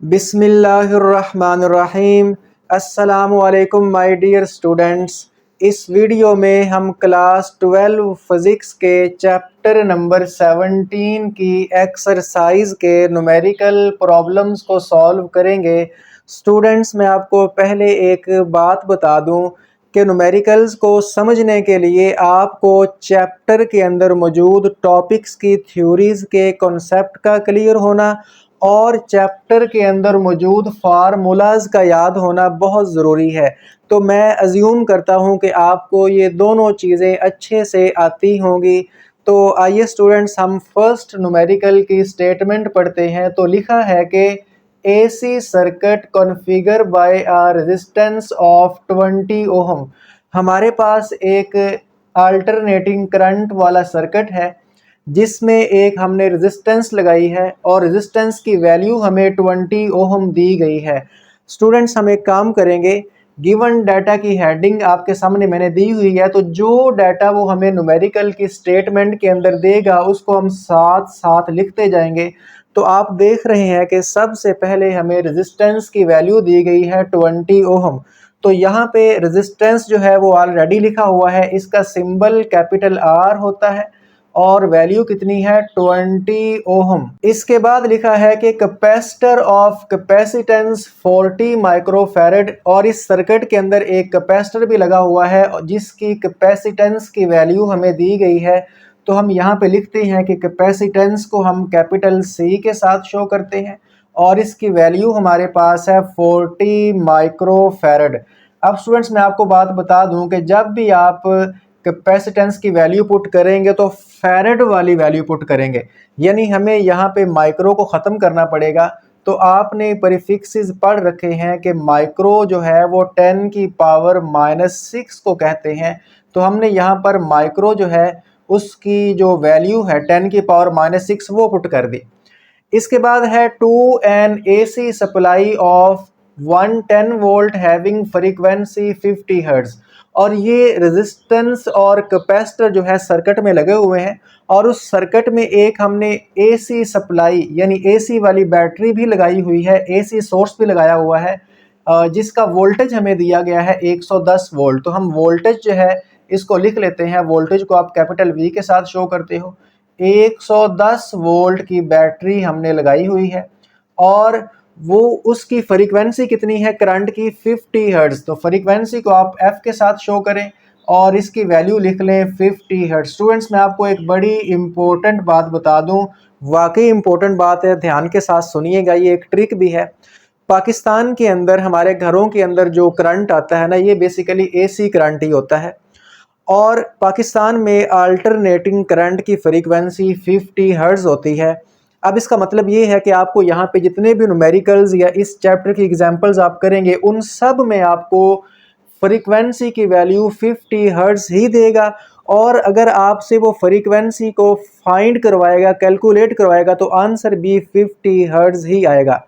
बिस्मिल्लाहिर्रहमानिर्रहीम। अस्सलामुअलैकुम my dear students. इस वीडियो में हम क्लास 12 फिज़िक्स के चैप्टर नंबर 17 की एक्सरसाइज के न्यूमेरिकल प्रॉब्लम्स को सॉल्व करेंगे। स्टूडेंट्स, मैं आपको पहले एक बात बता दूं कि न्यूमेरिकल्स को समझने के लिए आपको चैप्टर के अंदर मौजूद टॉपिक्स की थ्योरीज़ के कॉन्सेप्ट का क्लियर होना और चैप्टर के अंदर मौजूद फार्मूलाज का याद होना बहुत ज़रूरी है। तो मैं अज्यूम करता हूँ कि आपको ये दोनों चीज़ें अच्छे से आती होंगी। तो आइए स्टूडेंट्स, हम फर्स्ट न्यूमेरिकल की स्टेटमेंट पढ़ते हैं। तो लिखा है कि AC circuit configure by a resistance of 20 ohm. हमारे पास एक अल्टरनेटिंग करंट वाला सर्किट है जिसमें एक हमने रेजिस्टेंस लगाई है और रेजिस्टेंस की वैल्यू हमें 20 ओहम दी गई है। स्टूडेंट्स, हम एक काम करेंगे, गिवन डाटा की हेडिंग आपके सामने मैंने दी हुई है। तो जो डाटा वो हमें न्यूमेरिकल की स्टेटमेंट के अंदर देगा उसको हम साथ साथ लिखते जाएंगे। तो आप देख रहे हैं कि सबसे पहले हमें रेजिस्टेंस की वैल्यू दी गई है 20 ओहम। तो यहाँ पे रेजिस्टेंस जो है वो ऑलरेडी लिखा हुआ है, इसका सिंबल कैपिटल R होता है और वैल्यू कितनी है 20 ओहम। इसके बाद लिखा है कि कैपेसिटर ऑफ कैपेसिटेंस 40 माइक्रोफैरड, और इस सर्किट के अंदर एक कैपेसिटर भी लगा हुआ है जिसकी कैपेसिटेंस की वैल्यू हमें दी गई है। तो हम यहाँ पे लिखते हैं कि कैपेसिटेंस को हम कैपिटल C के साथ शो करते हैं और इसकी वैल्यू हमारे पास है 40 माइक्रोफैरड। अब स्टूडेंट्स, मैं आपको बात बता दूं कि जब भी आप कैपेसिटेंस की वैल्यू पुट करेंगे तो फैरड वाली वैल्यू पुट करेंगे, यानी हमें यहाँ पे माइक्रो को ख़त्म करना पड़ेगा। तो आपने प्रीफिक्सेस पढ़ रखे हैं कि माइक्रो जो है वो 10 की पावर -6 को कहते हैं। तो हमने यहाँ पर माइक्रो जो है उसकी जो वैल्यू है 10 की पावर -6 वो पुट कर दी। इसके बाद है to an AC supply of 110 volt having frequency 50 hertz. और ये रेजिस्टेंस और कैपेसिटर जो है सर्किट में लगे हुए हैं और उस सर्किट में एक हमने AC सप्लाई यानी AC वाली बैटरी भी लगाई हुई है, AC सोर्स भी लगाया हुआ है जिसका वोल्टेज हमें दिया गया है 110 वोल्ट। तो हम वोल्टेज जो है इसको लिख लेते हैं, वोल्टेज को आप कैपिटल V के साथ शो करते हो। 110 वोल्ट की बैटरी हमने लगाई हुई है और वो उसकी फ्रीक्वेंसी कितनी है करंट की 50 हर्ट्ज। तो फ्रीक्वेंसी को आप F के साथ शो करें और इसकी वैल्यू लिख लें 50 हर्ट्ज। स्टूडेंट्स, मैं आपको एक बड़ी इंपॉर्टेंट बात बता दूं, वाकई इंपॉर्टेंट बात है, ध्यान के साथ सुनिएगा, ये एक ट्रिक भी है। पाकिस्तान के अंदर हमारे घरों के अंदर जो करंट आता है ना, ये बेसिकली AC करंट ही होता है और पाकिस्तान में अल्टरनेटिंग करंट की फ्रीक्वेंसी 50 हर्ट्ज होती है। अब इसका मतलब ये है कि आपको यहाँ पे जितने भी न्यूमेरिकल्स या इस चैप्टर की एग्जांपल्स आप करेंगे उन सब में आपको फ्रीक्वेंसी की वैल्यू 50 हर्ट्ज ही देगा। और अगर आपसे वो फ्रीक्वेंसी को फाइंड करवाएगा, कैलकुलेट करवाएगा, तो आंसर भी 50 हर्ट्ज ही आएगा।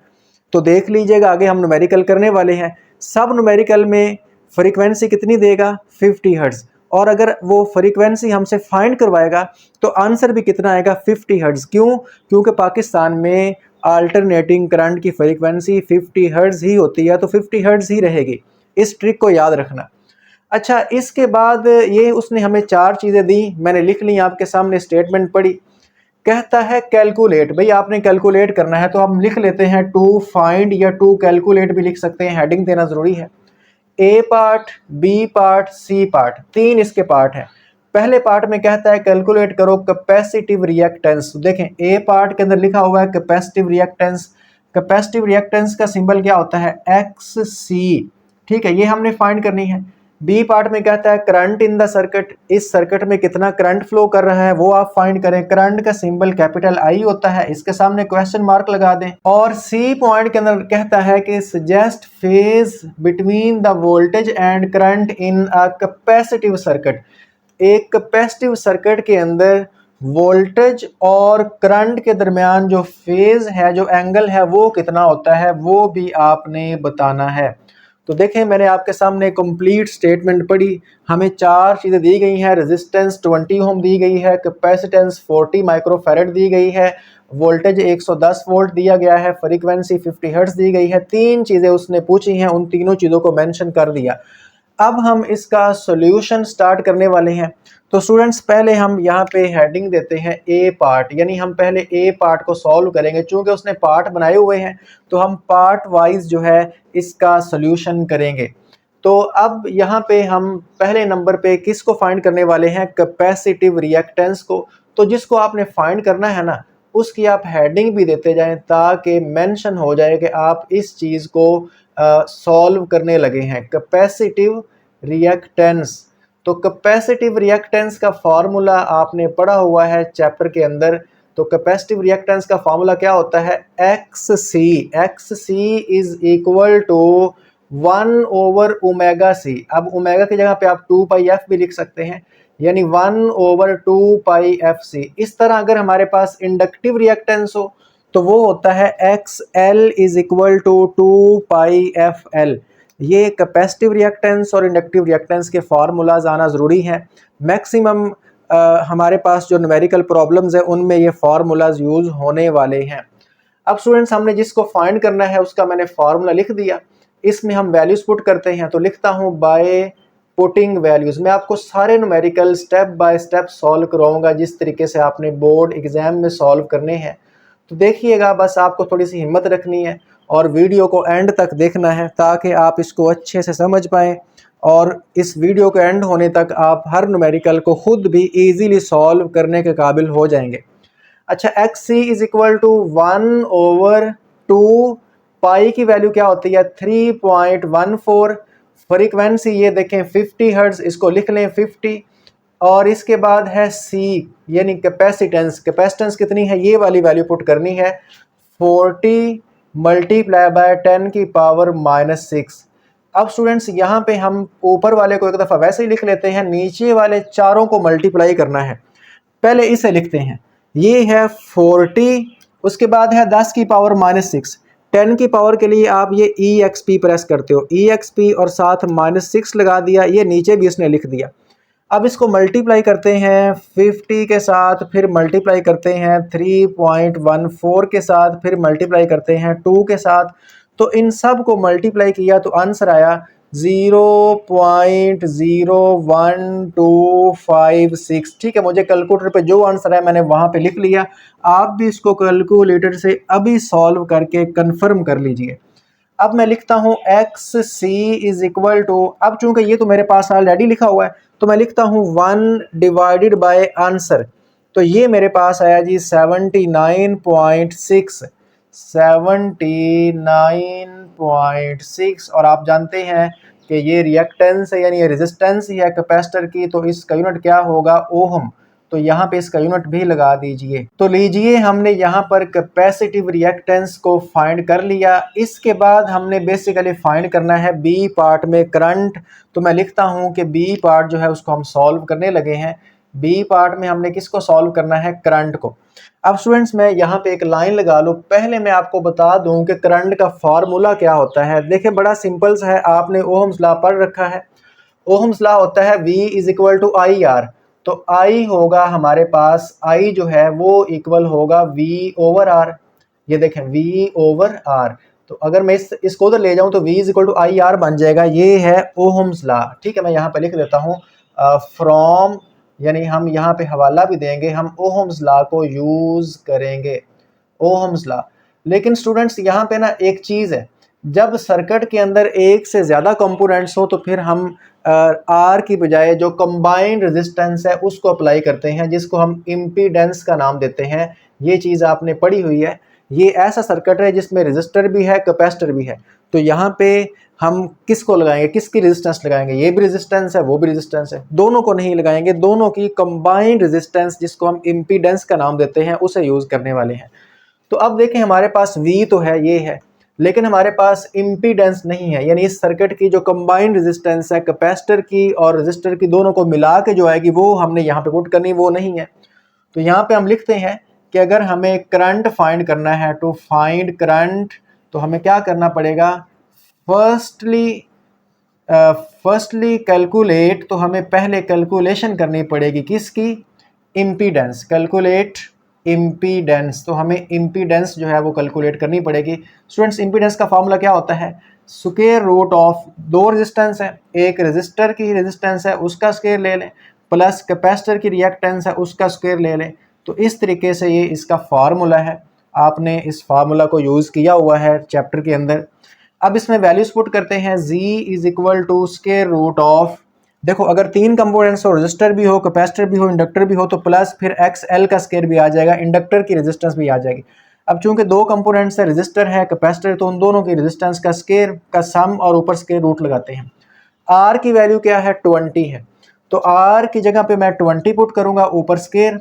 तो देख लीजिएगा, आगे हम न्यूमेरिकल करने वाले हैं। सब न्यूमेरिकल में फ्रीक्वेंसी कितनी देगा 50 हर्ट्ज, और अगर वो फ्रीक्वेंसी हमसे फाइंड करवाएगा तो आंसर भी कितना आएगा 50 हर्ट्ज। क्यों? क्योंकि पाकिस्तान में अल्टरनेटिंग करंट की फ्रीक्वेंसी 50 हर्ट्ज ही होती है, तो 50 हर्ट्ज ही रहेगी। इस ट्रिक को याद रखना। अच्छा, इसके बाद ये उसने हमें 4 चीज़ें दी, मैंने लिख ली, आपके सामने स्टेटमेंट पढ़ी। कहता है कैलकुलेट, भाई आपने कैलकुलेट करना है तो हम लिख लेते हैं टू फाइंड या टू कैलकुलेट भी लिख सकते हैं, हेडिंग देना ज़रूरी है। A part, B part, C part, 3 इसके पार्ट हैं। पहले पार्ट में कहता है कैलकुलेट करो कैपेसिटिव रिएक्टेंस। देखें, A पार्ट के अंदर लिखा हुआ है कैपेसिटिव रिएक्टेंस। कैपेसिटिव रिएक्टेंस का सिंबल क्या होता है? XC। ठीक है, ये हमने फाइंड करनी है। बी पार्ट में कहता है करंट इन द सर्किट, इस सर्किट में कितना करंट फ्लो कर रहा है वो आप फाइंड करें। करंट का सिंबल कैपिटल I होता है, इसके सामने क्वेश्चन मार्क लगा दें। और सी पॉइंट के अंदर कहता है कि suggest phase between the voltage and current in a capacitive circuit. एक कैपेसिटिव सर्किट के अंदर वोल्टेज और करंट के दरमियान जो फेज है, जो एंगल है, वो कितना होता है, वो भी आपने बताना है। तो देखें मैंने आपके सामने कंप्लीट स्टेटमेंट पढ़ी, हमें चार चीज़ें दी गई हैं। रेजिस्टेंस 20 ओम दी गई है, कैपेसिटेंस 40 माइक्रोफैरड दी गई है, वोल्टेज 110 वोल्ट दिया गया है, फ्रीक्वेंसी 50 हर्ट्ज दी गई है। तीन चीज़ें उसने पूछी हैं, उन तीनों चीज़ों को मेंशन कर दिया। अब हम इसका सॉल्यूशन स्टार्ट करने वाले हैं। तो स्टूडेंट्स पहले हम यहाँ पे हेडिंग देते हैं ए पार्ट, यानी हम पहले ए पार्ट को सॉल्व करेंगे। चूंकि उसने पार्ट बनाए हुए हैं तो हम पार्ट वाइज जो है इसका सॉल्यूशन करेंगे। तो अब यहाँ पे हम पहले नंबर पे किसको फाइंड करने वाले हैं? कैपेसिटिव रिएक्टेंस को। तो जिसको आपने फाइंड करना है ना, उसकी आप हेडिंग भी देते जाएं ताकि मेंशन हो जाए कि आप इस चीज़ को सॉल्व करने लगे हैं। कैपेसिटिव रिएक्टेंस, तो कैपेसिटिव रिएक्टेंस का फार्मूला आपने पढ़ा हुआ है चैप्टर के अंदर। तो कैपेसिटिव रिएक्टेंस का फार्मूला क्या होता है? X C is equal to 1/ओमेगा सी। अब ओमेगा की जगह पे आप 2πf भी लिख सकते हैं, यानी 1/2πfc। इस तरह अगर हमारे पास इंडक्टिव रिएक्टेंस हो तो वो होता है XL is equal to 2πfl। ये कैपेसिटिव रिएक्टेंस और इंडक्टिव रिएक्टेंस के फार्मूलाज आना ज़रूरी है। मैक्सिमम हमारे पास जो न्यूमेरिकल प्रॉब्लम्स है उनमें ये फार्मूलाज यूज़ होने वाले हैं। अब स्टूडेंट्स हमने जिसको फाइंड करना है उसका मैंने फार्मूला लिख दिया। इसमें हम वैल्यूज़ पुट करते हैं। तो लिखता हूँ बाय पुटिंग वैल्यूज़। मैं आपको सारे numerical step by step solve करवाऊंगा जिस तरीके से आपने बोर्ड एग्ज़ाम में सॉल्व करने हैं। तो देखिएगा, बस आपको थोड़ी सी हिम्मत रखनी है और वीडियो को एंड तक देखना है ताकि आप इसको अच्छे से समझ पाएँ और इस वीडियो के एंड होने तक आप हर न्यूमेरिकल को खुद भी ईजीली सॉल्व करने के काबिल हो जाएंगे। अच्छा, X C is equal to 1/2 pi की वैल्यू क्या होती है? 3.14। फ्रीक्वेंसी ये देखें 50 हर्ट्ज, इसको लिख लें 50। और इसके बाद है सी यानी कैपेसिटेंस। कैपेसिटेंस कितनी है? ये वाली वैल्यू पुट करनी है 40 मल्टीप्लाई बाय 10⁻⁻⁶। अब स्टूडेंट्स यहाँ पे हम ऊपर वाले को एक दफ़ा वैसे ही लिख लेते हैं, नीचे वाले चारों को मल्टीप्लाई करना है। पहले इसे लिखते हैं, ये है 40, उसके बाद है 10⁻⁻⁶। 10 की पावर के लिए आप ये EXP प्रेस करते हो, EXP और साथ -6 लगा दिया, ये नीचे भी इसने लिख दिया। अब इसको मल्टीप्लाई करते हैं 50 के साथ, फिर मल्टीप्लाई करते हैं 3.14 के साथ, फिर मल्टीप्लाई करते हैं 2 के साथ। तो इन सब को मल्टीप्लाई किया तो आंसर आया 0.01256। ठीक है, मुझे कैलकुलेटर पे जो आंसर है मैंने वहाँ पे लिख लिया। आप भी इसको कैलकुलेटर से अभी सॉल्व करके कंफर्म कर लीजिए। अब मैं लिखता हूँ X C is equal to, अब चूंकि ये तो मेरे पास ऑलरेडी लिखा हुआ है तो मैं लिखता हूँ 1 डिवाइडेड बाय आंसर। तो ये मेरे पास आया जी 79.6, 79.6। और आप जानते हैं कि ये रिएक्टेंस है यानी ये रेजिस्टेंस ही है कैपेसिटर की, तो इसका यूनिट क्या होगा? ओहम। तो यहाँ पे इसका यूनिट भी लगा दीजिए। तो लीजिए, हमने यहाँ पर कैपेसिटिव रिएक्टेंस को फाइंड कर लिया। इसके बाद हमने बेसिकली फाइंड करना है बी पार्ट में करंट। तो मैं लिखता हूँ कि बी पार्ट जो है उसको हम सॉल्व करने लगे हैं। बी पार्ट में हमने किसको सॉल्व करना है? करंट को। अब स्टूडेंट्स मैं यहाँ पे एक लाइन लगा लूँ, पहले मैं आपको बता दूँ कि करंट का फार्मूला क्या होता है। देखिए बड़ा सिंपल सा है, आपने ओहम्स लॉ पढ़ रखा है। ओहम्स लॉ होता है V is equal to I R. तो I होगा हमारे पास, I जो है वो इक्वल होगा V ओवर R। ये देखें V ओवर R। तो अगर मैं इसको उधर ले जाऊं तो V is equal to I R बन जाएगा। ये है ओहम्स लॉ। ठीक है, मैं यहाँ पे लिख देता हूँ फ्रॉम, यानी हम यहाँ पे हवाला भी देंगे, हम ओहम्स लॉ को यूज़ करेंगे, ओहम्स लॉ। लेकिन स्टूडेंट्स यहाँ पे ना एक चीज़ है, जब सर्किट के अंदर एक से ज़्यादा कंपोनेंट्स हो तो फिर हम आर की बजाय जो कंबाइंड रेजिस्टेंस है उसको अप्लाई करते हैं, जिसको हम इम्पीडेंस का नाम देते हैं। ये चीज़ आपने पढ़ी हुई है। ये ऐसा सर्किट है जिसमें रेजिस्टर भी है, कैपेसिटर भी है। तो यहाँ पे हम किसको लगाएंगे, किसकी रेजिस्टेंस लगाएंगे? ये भी रेजिस्टेंस है, वो भी रेजिस्टेंस है, दोनों को नहीं लगाएंगे, दोनों की कंबाइंड रेजिस्टेंस जिसको हम इम्पीडेंस का नाम देते हैं उसे यूज़ करने वाले हैं। तो अब देखें, हमारे पास V तो है, ये है, लेकिन हमारे पास इम्पीडेंस नहीं है, यानी इस सर्किट की जो कंबाइंड रेजिस्टेंस है कैपेसिटर की और रेजिस्टर की, दोनों को मिला के जो आएगी वो हमने यहाँ पे पुट करनी, वो नहीं है। तो यहाँ पे हम लिखते हैं कि अगर हमें करंट फाइंड करना है, टू फाइंड करंट, तो हमें क्या करना पड़ेगा? फर्स्टली फर्स्टली कैलकुलेट, तो हमें पहले कैलकुलेशन करनी पड़ेगी किसकी, इम्पीडेंस, कैलकुलेट इम्पीडेंस, तो हमें इम्पीडेंस जो है वो कैलकुलेट करनी पड़ेगी। स्टूडेंट्स इम्पीडेंस का फॉर्मूला क्या होता है, स्क्वायर रूट ऑफ, दो रेजिस्टेंस है, एक रेजिस्टर की रेजिस्टेंस है उसका स्क्वायर ले लें, प्लस कैपेसिटर की रिएक्टेंस है उसका स्क्वायर ले लें। तो इस तरीके से ये इसका फार्मूला है, आपने इस फार्मूला को यूज़ किया हुआ है चैप्टर के अंदर। अब इसमें वैल्यूज पुट करते हैं, z is equal to square root of, देखो अगर तीन कंपोनेंट्स हो, रेजिस्टर भी हो, कैपेसिटर भी हो, इंडक्टर भी हो, तो प्लस फिर XL का स्क्वायर भी आ जाएगा, इंडक्टर की रेजिस्टेंस भी आ जाएगी। अब चूंकि दो कंपोनेंट्स है, रेजिस्टर है कैपेसिटर, तो उन दोनों की रेजिस्टेंस का स्क्वायर का सम और ऊपर स्क्वायर रूट लगाते हैं। R की वैल्यू क्या है, 20 है, तो R की जगह पे मैं 20 पुट करूंगा, ऊपर स्क्वायर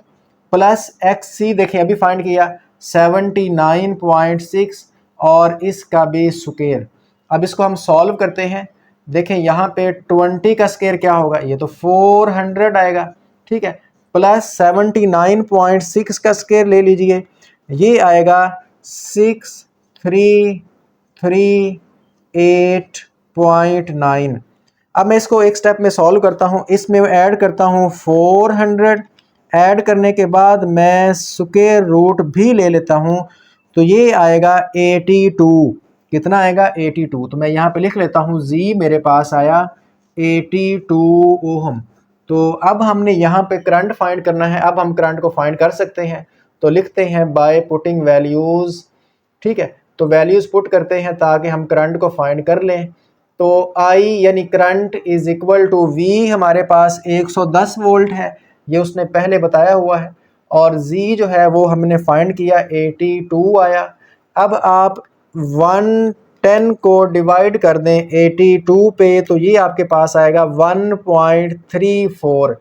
प्लस XC, देखिए अभी फाइंड किया 79.6 और इसका भी स्क्वायर। अब इसको हम सॉल्व करते हैं, देखें यहाँ पे 20 का स्क्वायर क्या होगा, ये तो 400 आएगा, ठीक है, प्लस 79.6 का स्क्वायर ले लीजिए, ये आएगा 6338.9। अब मैं इसको एक स्टेप में सॉल्व करता हूँ, इसमें ऐड करता हूँ 400, ऐड करने के बाद मैं स्क्वायर रूट भी ले लेता हूँ, तो ये आएगा 82, कितना आएगा 82, तो मैं यहाँ पे लिख लेता हूँ Z मेरे पास आया 82 ओहम। तो अब हमने यहाँ पे करंट फाइंड करना है, अब हम करंट को फाइंड कर सकते हैं, तो लिखते हैं बाय पुटिंग वैल्यूज़, ठीक है, तो वैल्यूज़ पुट करते हैं ताकि हम करंट को फाइंड कर लें। तो I यानी current is equal to V, हमारे पास 110 वोल्ट है, ये उसने पहले बताया हुआ है, और Z जो है वो हमने फाइंड किया 82 आया। अब आप 110 को डिवाइड कर दें 82 पे, तो ये आपके पास आएगा 1.34,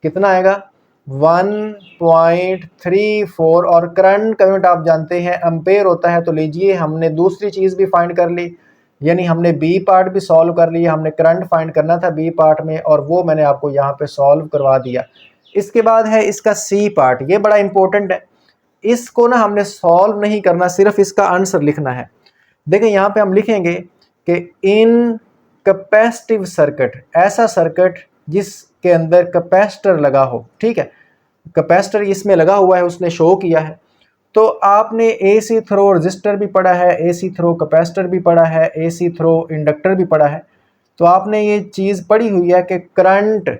कितना आएगा 1.34, और करंट का यूनिट आप जानते हैं एम्पेयर होता है। तो लीजिए हमने दूसरी चीज़ भी फाइंड कर ली, यानी हमने बी पार्ट भी सॉल्व कर लिया, हमने करंट फाइंड करना था बी पार्ट में, और वो मैंने आपको यहाँ पे सॉल्व करवा दिया। इसके बाद है इसका सी पार्ट, ये बड़ा इंपॉर्टेंट है, इसको ना हमने सॉल्व नहीं करना, सिर्फ इसका आंसर लिखना है। देखें यहाँ पे हम लिखेंगे कि इन कैपेसिटिव सर्किट, ऐसा सर्किट जिसके अंदर कैपेसिटर लगा हो, ठीक है, कैपेसिटर इसमें लगा हुआ है, उसने शो किया है। तो आपने AC थ्रो रेजिस्टर भी पढ़ा है, AC थ्रो कैपेसिटर भी पढ़ा है, AC थ्रो इंडक्टर भी पढ़ा है, तो आपने ये चीज़ पढ़ी हुई है कि करंट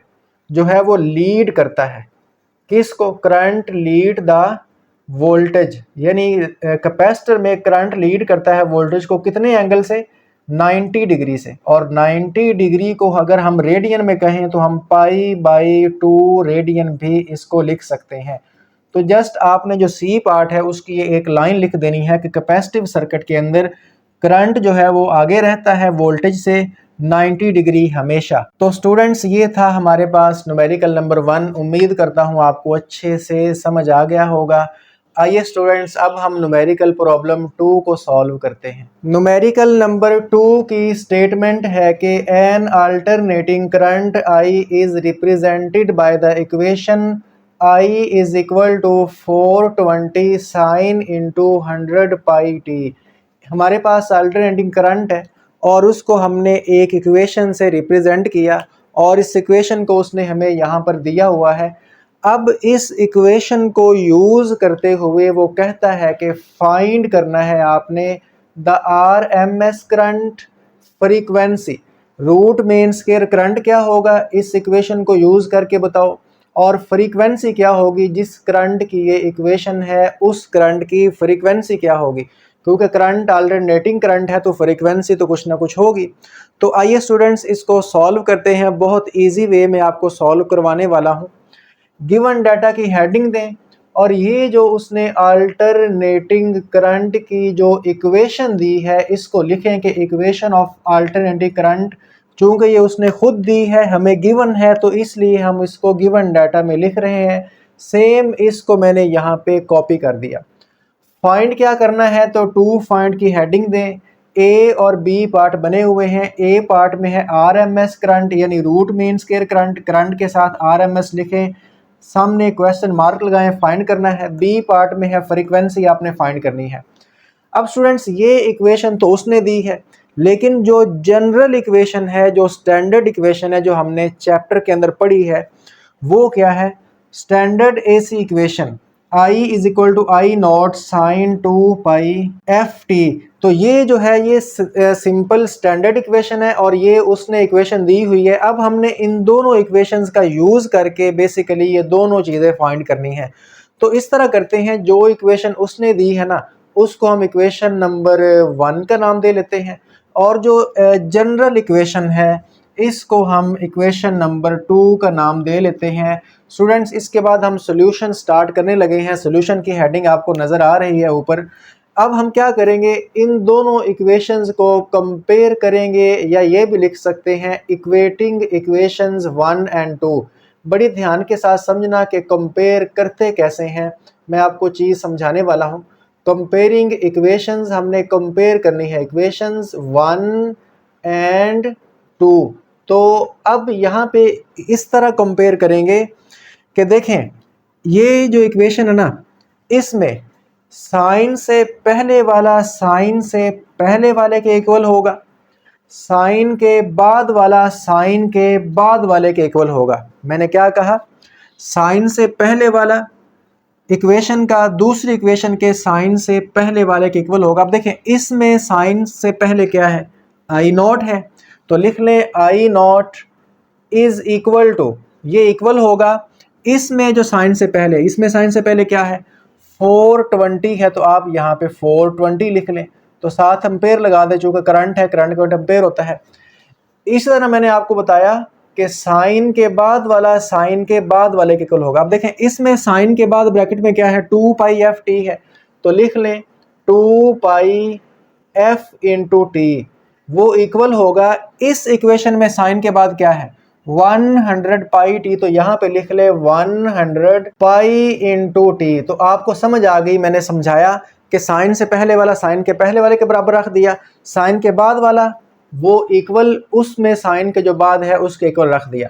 जो है वो लीड करता है, किसको, करंट लीड द वोल्टेज, यानी कैपेसिटर में करंट लीड करता है वोल्टेज को, कितने एंगल से, 90 डिग्री से, और 90 डिग्री को अगर हम रेडियन में कहें तो हम π/2 रेडियन भी इसको लिख सकते हैं। तो जस्ट आपने जो सी पार्ट है उसकी एक लाइन लिख देनी है कि कैपेसिटिव सर्किट के अंदर करंट जो है वो आगे रहता है वोल्टेज से 90 डिग्री हमेशा। तो स्टूडेंट्स ये था हमारे पास न्यूमेरिकल नंबर 1, उम्मीद करता हूँ आपको अच्छे से समझ आ गया होगा। आइए स्टूडेंट्स अब हम न्यूमेरिकल प्रॉब्लम 2 को सॉल्व करते हैं। न्यूमेरिकल नंबर 2 की स्टेटमेंट है कि an alternating current I is represented by the equation I is equal to 420 sine into 100 pi t. हमारे पास अल्टरनेटिंग करंट है और उसको हमने एक इक्वेशन से रिप्रेजेंट किया, और इस इक्वेशन को उसने हमें यहाँ पर दिया हुआ है। अब इस इक्वेशन को यूज़ करते हुए वो कहता है कि फाइंड करना है आपने the RMS current frequency, root mean square current क्या होगा, इस इक्वेशन को यूज़ करके बताओ, और फ्रीक्वेंसी क्या होगी, जिस करंट की ये इक्वेशन है उस करंट की फ्रीक्वेंसी क्या होगी, क्योंकि करंट अल्टरनेटिंग करंट है तो फ्रीक्वेंसी तो कुछ ना कुछ होगी। तो आइए स्टूडेंट्स इसको सॉल्व करते हैं, बहुत इजी वे में आपको सॉल्व करवाने वाला हूँ। गिवन डाटा की हेडिंग दें, और ये जो उसने अल्टरनेटिंग करंट की जो इक्वेशन दी है इसको लिखें कि इक्वेशन ऑफ अल्टरनेटिंग करंट, चूँकि ये उसने खुद दी है, हमें गिवन है, तो इसलिए हम इसको गिवन डाटा में लिख रहे हैं। सेम इसको मैंने यहाँ पे कॉपी कर दिया। फाइंड क्या करना है, तो टू फाइंड की हेडिंग दें, ए और बी पार्ट बने हुए हैं। ए पार्ट में है RMS करंट यानी root mean square current, current के साथ RMS लिखें, सामने क्वेश्चन मार्क लगाएं, फाइंड करना है। बी पार्ट में है फ्रीक्वेंसी, आपने फाइंड करनी है। अब स्टूडेंट्स ये इक्वेशन तो उसने दी है, लेकिन जो जनरल इक्वेशन है, जो स्टैंडर्ड इक्वेशन है, जो हमने चैप्टर के अंदर पढ़ी है, वो क्या है? Standard AC equation I is equal to I not sine 2 pi f t. तो ये जो है ये सिंपल स्टैंडर्ड इक्वेशन है और ये उसने इक्वेशन दी हुई है। अब हमने इन दोनों इक्वेशंस का यूज़ करके बेसिकली ये दोनों चीज़ें फाइंड करनी है। तो इस तरह करते हैं, जो इक्वेशन उसने दी है ना, उसको हम इक्वेशन नंबर 1 का नाम दे लेते हैं, और जो जनरल इक्वेशन है इसको हम इक्वेशन नंबर 2 का नाम दे लेते हैं। स्टूडेंट्स, इसके बाद हम सॉल्यूशन स्टार्ट करने लगे हैं। सॉल्यूशन की हेडिंग आपको नज़र आ रही है ऊपर। अब हम क्या करेंगे, इन दोनों इक्वेशंस को कंपेयर करेंगे, या ये भी लिख सकते हैं इक्वेटिंग इक्वेशंस 1 एंड 2। बड़ी ध्यान के साथ समझना कि कंपेयर करते कैसे हैं, मैं आपको चीज़ समझाने वाला हूँ। कंपेयरिंग इक्वेशंस हमने कंपेयर करनी है, इक्वेशंस 1 एंड 2। तो अब यहाँ पे इस तरह कंपेयर करेंगे कि देखें, ये जो इक्वेशन है ना, इसमें साइन से पहले वाला साइन से पहले वाले के इक्वल होगा, साइन के बाद वाला साइन के बाद वाले के इक्वल होगा। मैंने क्या कहा? साइन से पहले वाला इक्वेशन का दूसरी इक्वेशन के साइन से पहले वाले के इक्वल होगा। अब देखें, इसमें साइन से पहले क्या है? आई नॉट है, तो लिख लें आई नॉट इज इक्वल टू, ये इक्वल होगा इसमें जो साइन से पहले, इसमें साइन से पहले क्या है? 420 है, तो आप यहाँ पे 420 लिख लें। तो 7 एम्पेयर लगा दें, चूँकि करंट है, करंट का एम्पेयर होता है। इस तरह मैंने आपको बताया कि साइन के बाद वाला साइन के बाद वाले के इक्वल होगा। अब देखें, इसमें साइन के बाद ब्रैकेट में क्या है? 2 पाई एफ टी है, तो लिख लें 2 पाई एफ इंटू टी, वो इक्वल होगा इस इक्वेशन में साइन के बाद क्या है? 100 पाई टी, तो यहाँ पे लिख ले 100 पाई इंटू टी। तो आपको समझ आ गई, मैंने समझाया कि साइन से पहले वाला साइन के पहले वाले के बराबर रख दिया, साइन के बाद वाला वो इक्वल उसमें साइन के जो बाद है उसके इक्वल रख दिया।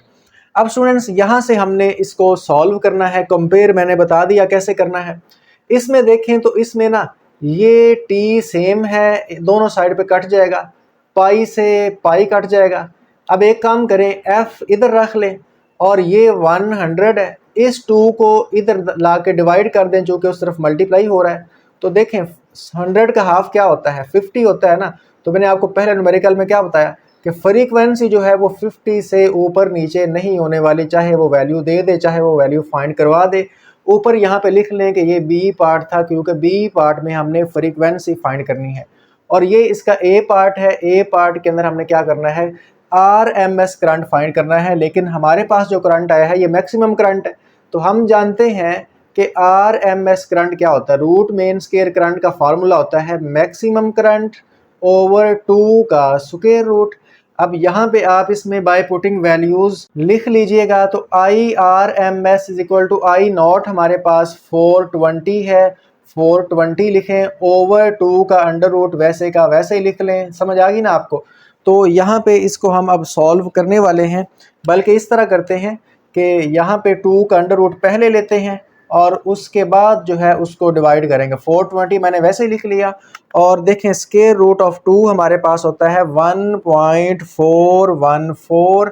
अब स्टूडेंट्स, यहाँ से हमने इसको सॉल्व करना है, कंपेयर मैंने बता दिया कैसे करना है। इसमें देखें तो इसमें ना ये टी सेम है, दोनों साइड पे कट जाएगा, पाई से पाई कट जाएगा। अब एक काम करें, एफ इधर रख लें और ये 100 है, इस 2 को इधर ला के डिवाइड कर दें, जो कि उस तरफ मल्टीप्लाई हो रहा है। तो देखें 100 का हाफ क्या होता है? 50 होता है ना। तो मैंने आपको पहले न्यूमेरिकल में क्या बताया कि फ्रीक्वेंसी जो है वो 50 से ऊपर नीचे नहीं होने वाली, चाहे वो वैल्यू दे दे चाहे वो वैल्यू फाइंड करवा दे। ऊपर यहाँ पे लिख लें कि ये बी पार्ट था, क्योंकि बी पार्ट में हमने फ्रीक्वेंसी फाइंड करनी है, और ये इसका ए पार्ट है। ए पार्ट के अंदर हमने क्या करना है? RMS करंट फाइंड करना है। लेकिन हमारे पास जो करंट आया है ये मैक्सिमम करंट है, तो हम जानते हैं कि RMS करंट क्या होता है? रूट मेन स्क्वायर करंट का फार्मूला होता है मैक्सिमम करंट ओवर 2 का स्क्वायर रूट। अब यहाँ पे आप इसमें बाय पुटिंग वैल्यूज लिख लीजिएगा, तो IRMS is equal to I not, हमारे पास 420 है, 420 लिखें, ओवर 2 का अंडर रूट वैसे का वैसे ही लिख लें। समझ आ गई ना आपको? तो यहाँ पे इसको हम अब सॉल्व करने वाले हैं, बल्कि इस तरह करते हैं कि यहाँ पे 2 का अंडर रूट पहले लेते हैं और उसके बाद जो है उसको डिवाइड करेंगे। 420 मैंने वैसे ही लिख लिया, और देखें स्क्वायर रूट ऑफ 2 हमारे पास होता है 1.414।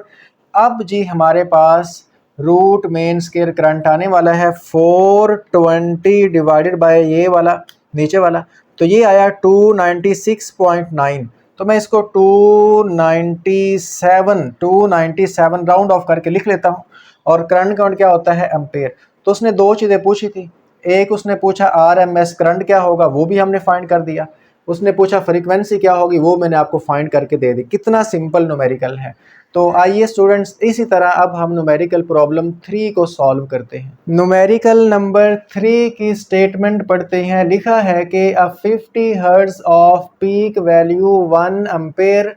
अब जी हमारे पास रूट मेन स्क्वायर करंट आने वाला है 420 डिवाइडेड बाय ये वाला नीचे वाला, तो ये आया 296.9। तो मैं इसको 297 राउंड ऑफ करके लिख लेता हूँ। और करंट काउंट क्या होता है? एम्पेयर। तो उसने 2 चीज़ें पूछी थी, एक उसने पूछा RMS करंट क्या होगा, वो भी हमने फाइंड कर दिया। उसने पूछा फ्रीक्वेंसी क्या होगी, वो मैंने आपको फाइंड करके दे दी। कितना सिंपल न्यूमेरिकल है। तो आइए स्टूडेंट्स, इसी तरह अब हम न्यूमेरिकल प्रॉब्लम 3 को सॉल्व करते हैं। न्यूमेरिकल नंबर 3 की स्टेटमेंट पढ़ते हैं। लिखा है कि अ 50 hertz off peak value 1 ampere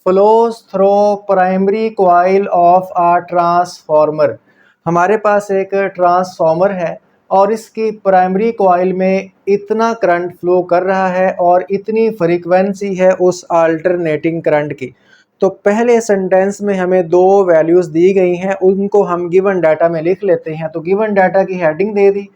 flows through primary coil of a transformer. हमारे पास एक ट्रांसफार्मर है और इसकी प्राइमरी कॉइल में इतना करंट फ्लो कर रहा है और इतनी फ्रीक्वेंसी है उस अल्टरनेटिंग करंट की। तो पहले सेंटेंस में हमें 2 वैल्यूज़ दी गई हैं, उनको हम गिवन डाटा में लिख लेते हैं। तो गिवन डाटा की हेडिंग दे दी।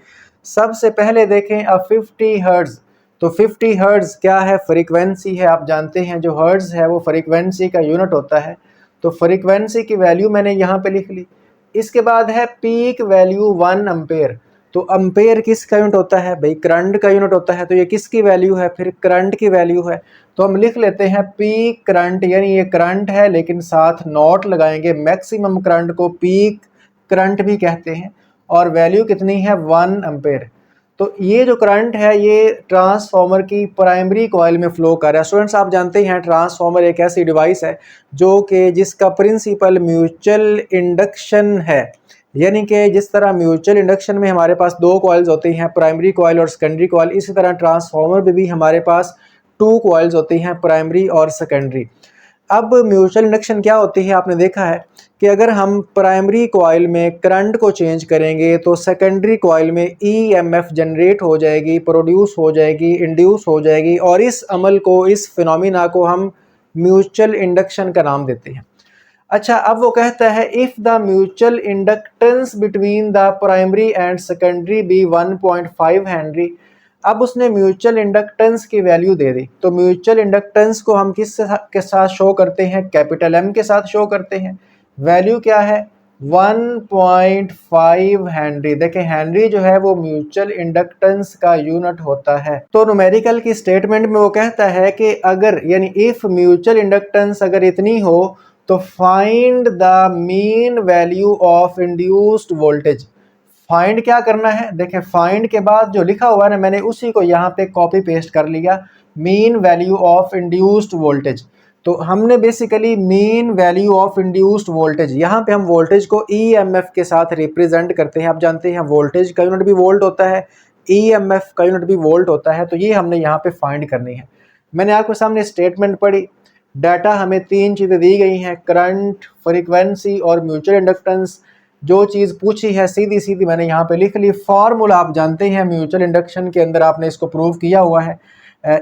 सबसे पहले देखें अ 50 हर्ट्ज, तो 50 हर्ट्ज़ क्या है, फ्रीक्वेंसी है। आप जानते हैं जो हर्ट्ज़ है वो फ्रीक्वेंसी का यूनिट होता है। तो फ्रीक्वेंसी की वैल्यू मैंने यहाँ पे लिख ली। इसके बाद है पीक वैल्यू 1 एम्पेयर। तो एम्पेयर किसका यूनिट होता है भाई, करंट का यूनिट होता है। तो ये किसकी वैल्यू है, फिर करंट की वैल्यू है। तो हम लिख लेते हैं पीक करंट, यानी ये करंट है लेकिन साथ नॉट लगाएंगे। मैक्सिमम करंट को पीक करंट भी कहते हैं और वैल्यू कितनी है, 1 एम्पेयर। तो ये जो करंट है ये ट्रांसफार्मर की प्राइमरी कॉइल में फ्लो कर रहा है। स्टूडेंट्स आप जानते हैं ट्रांसफार्मर एक ऐसी डिवाइस है जो कि जिसका प्रिंसिपल म्यूचुअल इंडक्शन है। यानी कि जिस तरह म्यूचुअल इंडक्शन में हमारे पास दो कॉइल्स होती हैं, प्राइमरी कॉइल और सेकेंडरी कॉइल, इसी तरह ट्रांसफार्मर में भी हमारे पास 2 कॉइल्स होती हैं, प्राइमरी और सेकेंडरी। अब म्यूचुअल इंडक्शन क्या होती है, आपने देखा है कि अगर हम प्राइमरी कॉइल में करंट को चेंज करेंगे तो सेकेंडरी कॉइल में ईएमएफ जनरेट हो जाएगी, प्रोड्यूस हो जाएगी, इंड्यूस हो जाएगी, और इस अमल को, इस फिनोमिना को हम म्यूचुअल इंडक्शन का नाम देते हैं। अच्छा, अब वो कहता है if the mutual inductance between the primary and secondary be 1.5 henry. अब उसने म्यूचुअल इंडक्टेंस की वैल्यू दे दी। तो म्यूचुअल इंडक्टेंस को हम किस के साथ शो करते हैं, कैपिटल एम के साथ शो करते हैं। वैल्यू क्या है, 1.5 हेनरी। देखें हेनरी जो है वो म्यूचुअल इंडक्टेंस का यूनिट होता है। तो न्यूमेरिकल की स्टेटमेंट में वो कहता है कि अगर, यानी इफ म्यूचुअल इंडक्टेंस अगर इतनी हो तो find the mean value of induced voltage. Find क्या करना है, देखें फाइंड के बाद जो लिखा हुआ है ना, मैंने उसी को यहाँ पे कॉपी पेस्ट कर लिया, mean value of induced voltage. तो हमने basically mean value of induced voltage, यहाँ पे हम वोल्टेज को ईएमएफ के साथ रिप्रेजेंट करते हैं। आप जानते हैं वोल्टेज का यूनिट भी वोल्ट होता है, ईएमएफ का यूनिट भी वोल्ट होता है। तो ये हमने यहाँ पे फाइंड करनी है। मैंने आपके सामने स्टेटमेंट पढ़ी, डाटा हमें 3 चीज़ें दी गई हैं, करंट, फ्रीक्वेंसी और म्यूचुअल इंडक्टेंस। जो चीज़ पूछी है सीधी सीधी मैंने यहाँ पे लिख ली। फार्मूला आप जानते हैं म्यूचुअल इंडक्शन के अंदर, आपने इसको प्रूव किया हुआ है,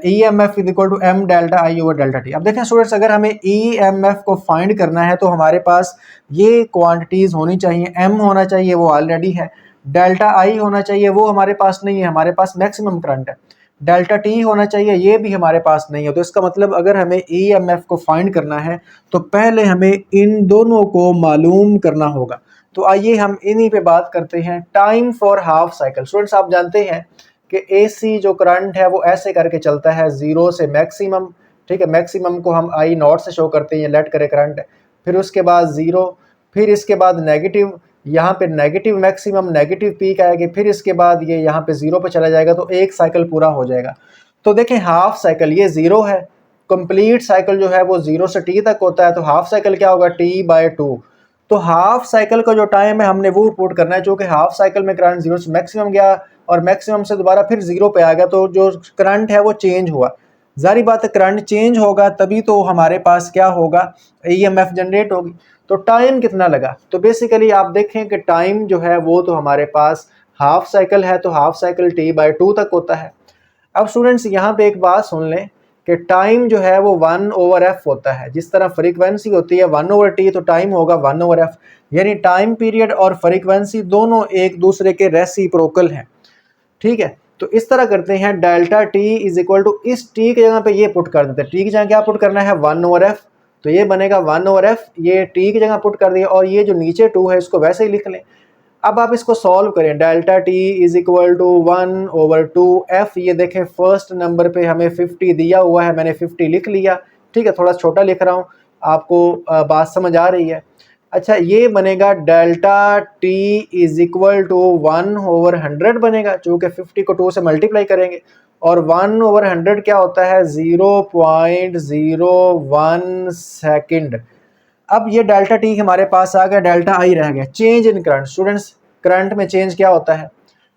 EMF is equal to M delta I over delta t. अब देखें स्टूडेंट्स, अगर हमें EMF को फाइंड करना है तो हमारे पास ये क्वांटिटीज़ होनी चाहिए। M होना चाहिए, वो ऑलरेडी है। डेल्टा आई होना चाहिए, वो हमारे पास नहीं है, हमारे पास मैक्सिमम करंट है। डेल्टा टी होना चाहिए, ये भी हमारे पास नहीं है। तो इसका मतलब अगर हमें EMF को फाइंड करना है तो पहले हमें इन दोनों को मालूम करना होगा। तो आइए हम इन्हीं पे बात करते हैं। Time for half cycle. Students आप जानते हैं कि AC जो करंट है वो ऐसे करके चलता है, 0 से मैक्सिमम। ठीक है, मैक्सिमम को हम I नॉट से शो करते हैं, लेट करे करंट है, फिर उसके बाद 0, फिर इसके बाद नेगेटिव, यहाँ पे नेगेटिव मैक्सिमम, नेगेटिव पीक आएगी, फिर इसके बाद ये यहाँ पे 0 पे चला जाएगा, तो एक साइकिल पूरा हो जाएगा। तो देखें हाफ साइकिल ये 0 है, कंप्लीट साइकिल जो है वो 0 से T तक होता है। तो हाफ साइकिल क्या होगा, T/2। तो हाफ साइकिल का जो टाइम है हमने वो पुट करना है, जो कि हाफ साइकिल में करंट 0 से मैक्सिमम गया और मैक्सिमम से दोबारा फिर 0 पे आ गया, तो जो करंट है वो चेंज हुआ। जारी बात है, करंट चेंज होगा तभी तो हमारे पास क्या होगा, EMF जनरेट होगी। तो टाइम कितना लगा, तो बेसिकली आप देखें कि टाइम जो है वो तो हमारे पास हाफ साइकिल है, तो हाफ साइकिल T/2 तक होता है। अब स्टूडेंट्स यहाँ पे एक बात सुन लें कि टाइम जो है वो 1/f होता है। जिस तरह फ्रीक्वेंसी होती है 1/t, तो टाइम होगा 1/f। यानी टाइम पीरियड और फ्रीक्वेंसी दोनों एक दूसरे के रेसिप्रोकल हैं। ठीक है, तो इस तरह करते हैं, delta T is equal to, इस T की जगह पे ये पुट कर देते हैं। T की जगह क्या पुट करना है, 1/f, तो ये बनेगा 1/f, ये T की जगह पुट कर दिया, और ये जो नीचे 2 है इसको वैसे ही लिख लें। अब आप इसको सॉल्व करें, delta T is equal to 1/2f। ये देखें फर्स्ट नंबर पे हमें 50 दिया हुआ है, मैंने 50 लिख लिया। ठीक है, थोड़ा छोटा लिख रहा हूँ, आपको बात समझ आ रही है। अच्छा, ये बनेगा delta T is equal to 1/100 बनेगा, चूँकि 50 को 2 से मल्टीप्लाई करेंगे, और 1/100 क्या होता है, 0.01 सेकेंड। अब ये डेल्टा T हमारे पास आ गया, डेल्टा I रह गया। Change in current. Students current में चेंज क्या होता है,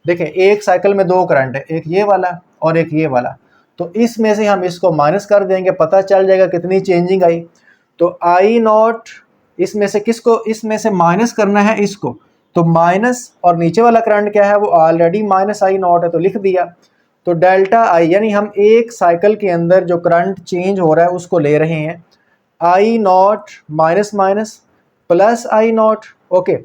देखें एक साइकिल में 2 करंट है, एक ये वाला और एक ये वाला। तो इसमें से हम इसको माइनस कर देंगे, पता चल जाएगा कितनी चेंजिंग आई। तो I नॉट, इसमें से किसको, इसमें से माइनस करना है इसको, तो माइनस, और नीचे वाला करंट क्या है वो ऑलरेडी -I नॉट है, तो लिख दिया। तो डेल्टा I, यानी हम एक साइकिल के अंदर जो करंट चेंज हो रहा है उसको ले रहे हैं, I naught minus minus plus I naught. Okay,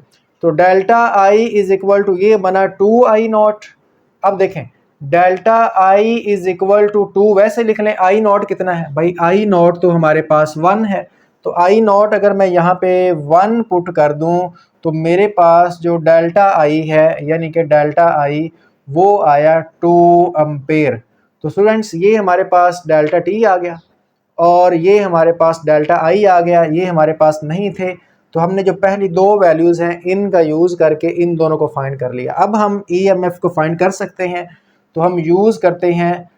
तो delta I is equal to, ये बना 2I नॉट। अब देखें delta I is equal to 2 वैसे लिख लें। आई नॉट कितना है भाई, आई नॉट तो हमारे पास 1 है, तो आई नॉट अगर मैं यहाँ पे 1 पुट कर दूँ तो मेरे पास जो डेल्टा आई है यानी कि डेल्टा आई वो आया 2 एम्पेयर। तो स्टूडेंट्स ये हमारे पास डेल्टा टी आ गया और ये हमारे पास डेल्टा आई आ गया, ये हमारे पास नहीं थे। तो हमने जो पहली दो वैल्यूज़ हैं इनका यूज़ करके इन दोनों को फाइंड कर लिया। अब हम ईएमएफ को फाइंड कर सकते हैं, तो हम यूज़ करते हैं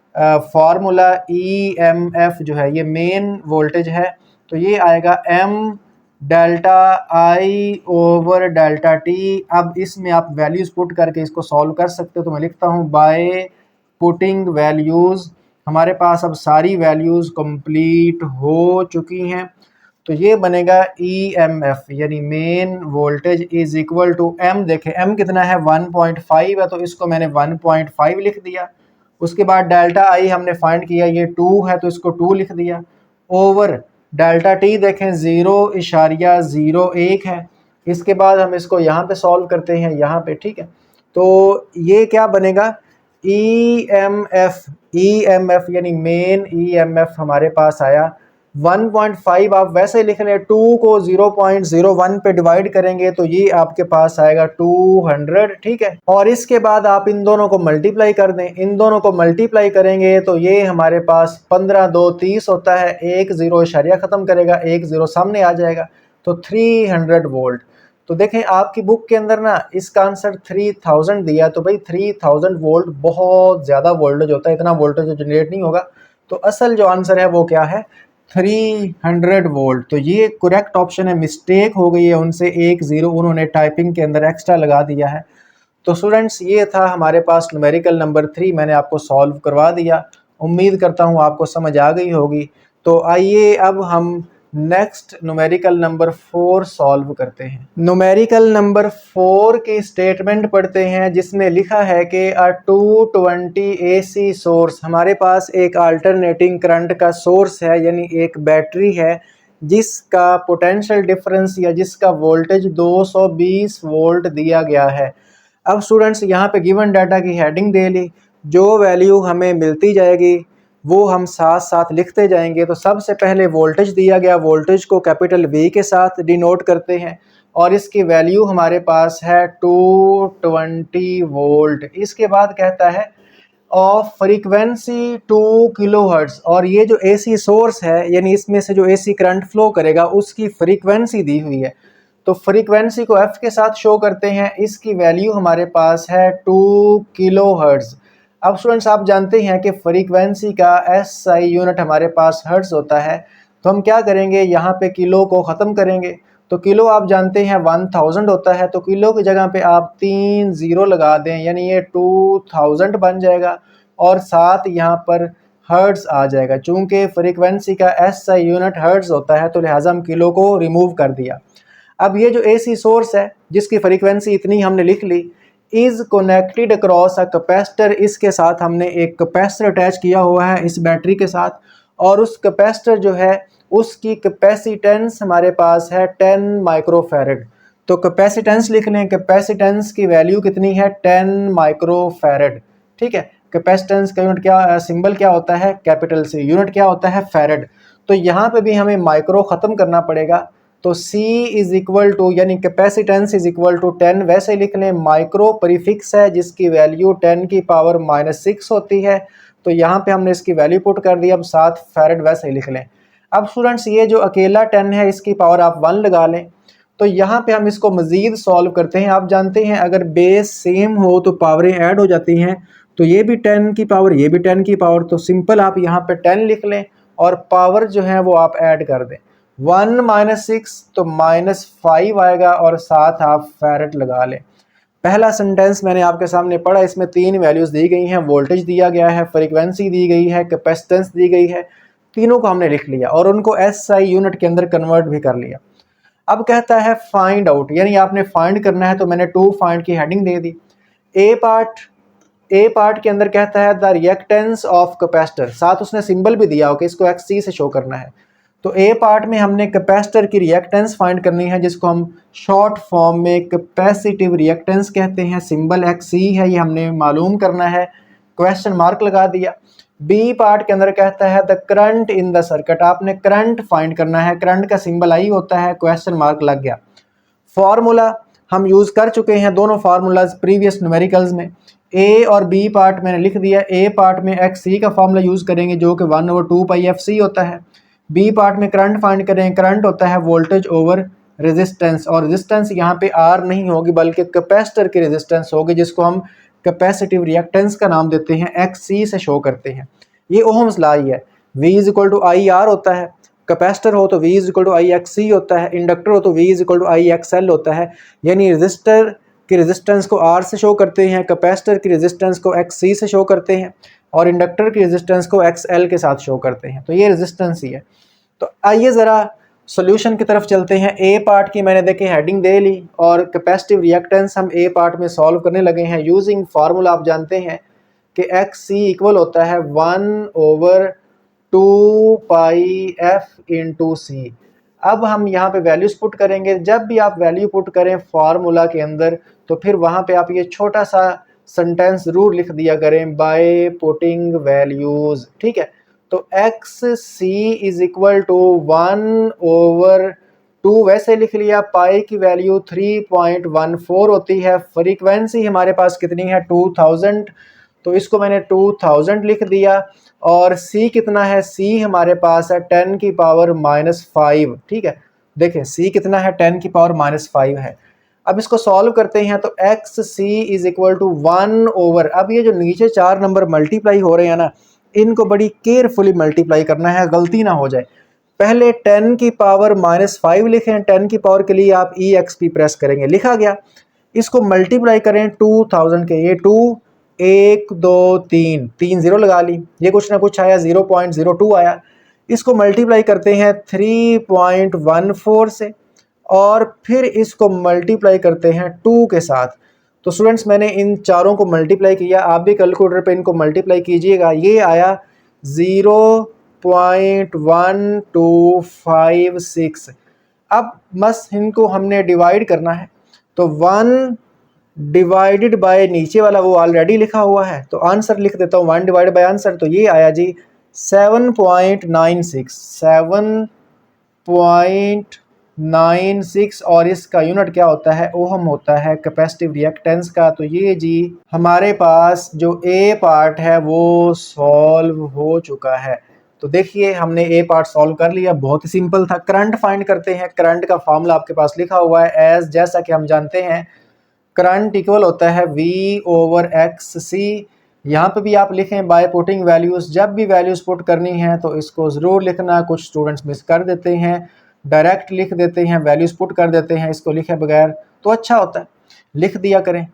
फार्मूला ईएमएफ जो है ये मेन वोल्टेज है, तो ये आएगा M delta I over delta t. अब इसमें आप वैल्यूज़ पुट करके इसको सॉल्व कर सकते हो, तो मैं लिखता हूँ बाय पुटिंग वैल्यूज़। हमारे पास अब सारी वैल्यूज़ कंप्लीट हो चुकी हैं, तो ये बनेगा EMF यानी main voltage is equal to M. देखें एम कितना है 1.5 है, तो इसको मैंने 1.5 लिख दिया। उसके बाद डेल्टा आई हमने फाइंड किया ये 2 है, तो इसको 2 लिख दिया ओवर डेल्टा टी देखें 0.01 है। इसके बाद हम इसको यहाँ पे सॉल्व करते हैं यहाँ पे, ठीक है। तो ये क्या बनेगा EMF यानी मेन EMF हमारे पास आया 1.5। आप वैसे लिख लें 2 को 0.01 पे डिवाइड करेंगे तो ये आपके पास आएगा 200, ठीक है। और इसके बाद आप इन दोनों को मल्टीप्लाई कर दें, इन दोनों को मल्टीप्लाई करेंगे तो ये हमारे पास 15 2 30 होता है, एक जीरो इशारिया ख़त्म करेगा, एक ज़ीरो सामने आ जाएगा, तो 300 वोल्ट। तो देखें आपकी बुक के अंदर ना इसका आंसर 3000 दिया, तो भाई 3000 वोल्ट बहुत ज़्यादा वोल्टेज होता है, इतना वोल्टेज जनरेट नहीं होगा। तो असल जो आंसर है वो क्या है 300 वोल्ट। तो ये करेक्ट ऑप्शन है, मिस्टेक हो गई है उनसे, एक ज़ीरो उन्होंने टाइपिंग के अंदर एक्स्ट्रा लगा दिया है। तो स्टूडेंट्स ये था हमारे पास न्यूमेरिकल नंबर 3, मैंने आपको सॉल्व करवा दिया। उम्मीद करता हूँ आपको समझ आ गई होगी। तो आइए अब हम नेक्स्ट न्यूमेरिकल नंबर 4 सॉल्व करते हैं। न्यूमेरिकल नंबर 4 की स्टेटमेंट पढ़ते हैं जिसमें लिखा है कि अ 220 AC सोर्स, हमारे पास एक अल्टरनेटिंग करंट का सोर्स है यानी एक बैटरी है जिसका पोटेंशियल डिफरेंस या जिसका वोल्टेज 220 वोल्ट दिया गया है। अब स्टूडेंट्स यहाँ पे गिवन डाटा की हेडिंग दे ली, जो वैल्यू हमें मिलती जाएगी वो हम साथ साथ लिखते जाएंगे। तो सबसे पहले वोल्टेज दिया गया, वोल्टेज को कैपिटल V के साथ डिनोट करते हैं और इसकी वैल्यू हमारे पास है 220 वोल्ट। इसके बाद कहता है ऑफ फ्रीक्वेंसी 2 किलोहर्ट्ज़, और ये जो AC सोर्स है यानी इसमें से जो AC करंट फ्लो करेगा उसकी फ्रीक्वेंसी दी हुई है, तो फ्रीक्वेंसी को F के साथ शो करते हैं। इसकी वैल्यू हमारे पास है 2 किलोहर्ट्ज़। अब स्टूडेंट्स आप जानते हैं कि फ्रीक्वेंसी का SI यूनिट हमारे पास हर्ट्ज़ होता है, तो हम क्या करेंगे यहाँ पे किलो को ख़त्म करेंगे। तो किलो आप जानते हैं 1000 होता है, तो किलो की जगह पे आप 3 ज़ीरो लगा दें यानी ये 2000 बन जाएगा और साथ यहाँ पर हर्ट्ज़ आ जाएगा। चूँकि फ्रीक्वेंसी का SI यूनिट हर्ट्ज़ होता है तो लिहाजा हम किलो को रिमूव कर दिया। अब ये जो AC सोर्स है जिसकी फ्रीक्वेंसी इतनी हमने लिख ली, is connected across a capacitor, इसके साथ हमने एक कैपेसिटर अटैच किया हुआ है इस बैटरी के साथ, और उस कैपेसिटर जो है उसकी कैपेसिटेंस हमारे पास है 10 माइक्रोफैरड। तो कैपेसिटेंस लिख लें, कैपेसिटेंस की वैल्यू कितनी है 10 माइक्रोफैरड, ठीक है। कैपेसिटेंस का यूनिट क्या, सिंबल क्या होता है कैपिटल C, यूनिट क्या होता है फैरड। तो यहाँ पे भी हमें माइक्रो ख़त्म करना पड़ेगा, तो C इज़ इक्वल टू यानी कैपेसिटेंस इज़ इक्वल टू 10 वैसे लिख लें, माइक्रो प्रीफिक्स है जिसकी वैल्यू 10 की पावर -6 होती है, तो यहाँ पे हमने इसकी वैल्यू पुट कर दी। अब साथ फैरड वैसे ही लिख लें। अब स्टूडेंट्स ये जो अकेला 10 है इसकी पावर आप 1 लगा लें। तो यहाँ पे हम इसको मज़ीद सॉल्व करते हैं। आप जानते हैं अगर बेस सेम हो तो पावरें ऐड हो जाती हैं, तो ये भी 10 की पावर ये भी 10 की पावर, तो सिंपल आप यहाँ पे 10 लिख लें और पावर जो है वो आप ऐड कर दें। 1 - 6 तो -5 आएगा और साथ आप फैरड लगा लें। पहला सेंटेंस मैंने आपके सामने पढ़ा, इसमें 3 वैल्यूज़ दी गई हैं, वोल्टेज दिया गया है, फ्रीक्वेंसी दी गई है, कैपेसिटेंस दी गई है, तीनों को हमने लिख लिया और उनको SI यूनिट के अंदर कन्वर्ट भी कर लिया। अब कहता है फाइंड आउट, यानी आपने फाइंड करना है, तो मैंने टू फाइंड की हेडिंग दे दी। ए पार्ट के अंदर कहता है द रिएक्टेंस ऑफ कैपेसिटर, साथ उसने सिंबल भी दिया हो कि इसको XC से शो करना है। तो ए पार्ट में हमने कैपेसिटर की रिएक्टेंस फाइंड करनी है जिसको हम शॉर्ट फॉर्म में कैपेसिटिव रिएक्टेंस कहते हैं, सिंबल XC है, ये हमने मालूम करना है। क्वेश्चन मार्क लगा दिया। बी पार्ट के अंदर कहता है the current in the circuit, आपने करंट फाइंड करना है, करंट का सिंबल आई होता है, क्वेश्चन मार्क लग गया। फॉर्मूला हम यूज़ कर चुके हैं दोनों फार्मूलाज प्रीवियस न्यूमेरिकल्स में। ए और बी पार्ट मैंने लिख दिया। ए पार्ट में एक्स सी का फार्मूला यूज़ करेंगे जो कि 1/2 पाई एफ सी होता है। बी पार्ट में करंट फाइंड करें, करंट होता है वोल्टेज ओवर रेजिस्टेंस, और रेजिस्टेंस यहाँ पे आर नहीं होगी बल्कि कैपेसिटर की रेजिस्टेंस होगी जिसको हम कैपेसिटिव रिएक्टेंस का नाम देते हैं, एक्स सी से शो करते हैं। ये ओहम्स लॉ ही है। V is equal to I R होता है, कैपेसिटर हो तो V is equal to I X C होता है, इंडक्टर हो तो V is equal to I X L होता है। यानी रेजिस्टर की रेजिस्टेंस को R से शो करते हैं, कैपेसिटर की रेजिस्टेंस को एक्स सी से शो करते हैं, और इंडक्टर की रेजिस्टेंस को एक्स एल के साथ शो करते हैं। तो ये रेजिस्टेंस ही है। तो आइए ज़रा सॉल्यूशन की तरफ चलते हैं। ए पार्ट की मैंने देखे हेडिंग दे ली और कैपेसिटिव रिएक्टेंस हम ए पार्ट में सॉल्व करने लगे हैं यूजिंग फार्मूला। आप जानते हैं कि एक्स सी इक्वल होता है 1/2 पाई एफ इंटू सी। अब हम यहाँ पे वैल्यूज पुट करेंगे। जब भी आप वैल्यू पुट करें फार्मूला के अंदर तो फिर वहाँ पे आप ये छोटा सा सेंटेंस जरूर लिख दिया करें, बाय पुटिंग वैल्यूज। ठीक है, तो X C is equal to 1/2 वैसे लिख लिया। पाई की वैल्यू 3.14 होती है। फ्रीक्वेंसी हमारे पास कितनी है 2000, तो इसको मैंने 2000 लिख दिया। और c कितना है, c हमारे पास है 10 की पावर -5। ठीक है, देखें c कितना है 10 की पावर -5 है। अब इसको सॉल्व करते हैं तो X C is equal to 1 अब ये जो नीचे 4 नंबर मल्टीप्लाई हो रहे हैं ना, इनको बड़ी केयरफुली मल्टीप्लाई करना है, गलती ना हो जाए। पहले 10 की पावर -5 लिखें, 10 की पावर के लिए आप EXP प्रेस करेंगे, लिखा गया। इसको मल्टीप्लाई करें 2000 के, ये 2 1 2 3 0 लगा ली, ये कुछ ना कुछ आया 0.02 आया। इसको मल्टीप्लाई करते हैं 3.14 से, और फिर इसको मल्टीप्लाई करते हैं 2 के साथ। तो स्टूडेंट्स मैंने इन चारों को मल्टीप्लाई किया, आप भी कैलकुलेटर पे इनको मल्टीप्लाई कीजिएगा। ये आया 0.1256। अब बस इनको हमने डिवाइड करना है, तो 1 डिवाइडेड बाय नीचे वाला वो ऑलरेडी लिखा हुआ है, तो आंसर लिख देता हूँ 1 डिवाइडेड बाय आंसर। तो ये आया जी 7.96 और इसका यूनिट क्या होता है, ओहम होता है कैपेसिटिव रिएक्टेंस का। तो ये जी हमारे पास जो ए पार्ट है वो सॉल्व हो चुका है। तो देखिए हमने ए पार्ट सॉल्व कर लिया, बहुत ही सिंपल था। करंट फाइंड करते हैं। करंट का फॉर्मूला आपके पास लिखा हुआ है एज, जैसा कि हम जानते हैं करंट इक्वल होता है V/XC। यहाँ पे भी आप लिखें बाय पुटिंग वैल्यूज। जब भी वैल्यूज पुट करनी है तो इसको ज़रूर लिखना। कुछ स्टूडेंट्स मिस कर देते हैं, डायरेक्ट लिख देते हैं, वैल्यूज पुट कर देते हैं इसको लिखे बगैर, तो अच्छा होता है लिख दिया करें,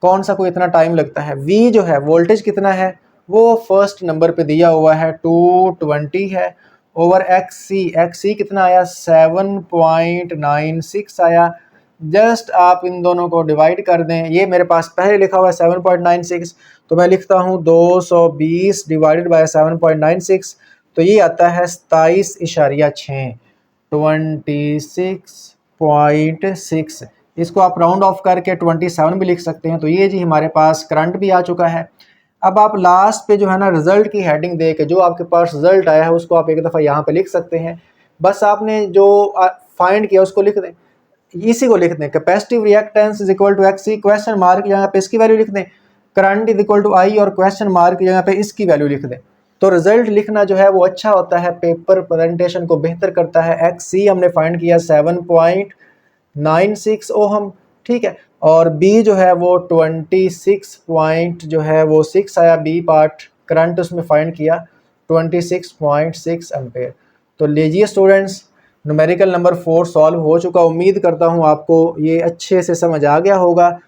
कौन सा कोई इतना टाइम लगता है। V जो है वोल्टेज कितना है वो फर्स्ट नंबर पे दिया हुआ है 220 है, ओवर XC कितना आया 7.96 आया। जस्ट आप इन दोनों को डिवाइड कर दें। ये मेरे पास पहले लिखा हुआ है 7.96, तो मैं लिखता हूँ 220 डिवाइडेड बाय 7.96, तो ये आता है 27.6, 26.6। इसको आप राउंड ऑफ करके 27 भी लिख सकते हैं। तो ये जी हमारे पास करंट भी आ चुका है। अब आप लास्ट पे जो है ना रिजल्ट की हेडिंग दे के जो आपके पास रिजल्ट आया है उसको आप एक दफ़ा यहाँ पे लिख सकते हैं। बस आपने जो फाइंड किया उसको लिख दें, इसी को लिख दें, capacitive reactance is equal to XC, question mark यहाँ पे इसकी वैल्यू लिख दें, current is equal to I और क्वेश्चन मार्क यहाँ पे इसकी वैल्यू लिख दें। तो रिजल्ट लिखना जो है वो अच्छा होता है, पेपर प्रेजेंटेशन को बेहतर करता है। XC हमने फाइंड किया 7.96 ओहम, ठीक है, और B जो है वो 26 आया। B पार्ट करंट उसमें फाइंड किया 26.6 एम्पेयर। तो लीजिए स्टूडेंट्स, न्यूमेरिकल नंबर 4 सॉल्व हो चुका। उम्मीद करता हूँ आपको ये अच्छे से समझ आ गया होगा।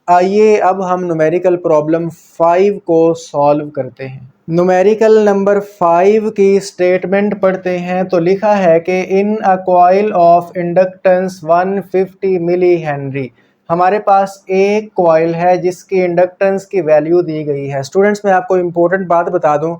आइए अब हम न्यूमेरिकल प्रॉब्लम 5 को सॉल्व करते हैं। न्यूमेरिकल नंबर 5 की स्टेटमेंट पढ़ते हैं। तो लिखा है कि in a coil of inductance 150 millihenry, हमारे पास एक कॉइल है जिसकी इंडक्टेंस की वैल्यू दी गई है। स्टूडेंट्स मैं आपको इम्पोर्टेंट बात बता दूं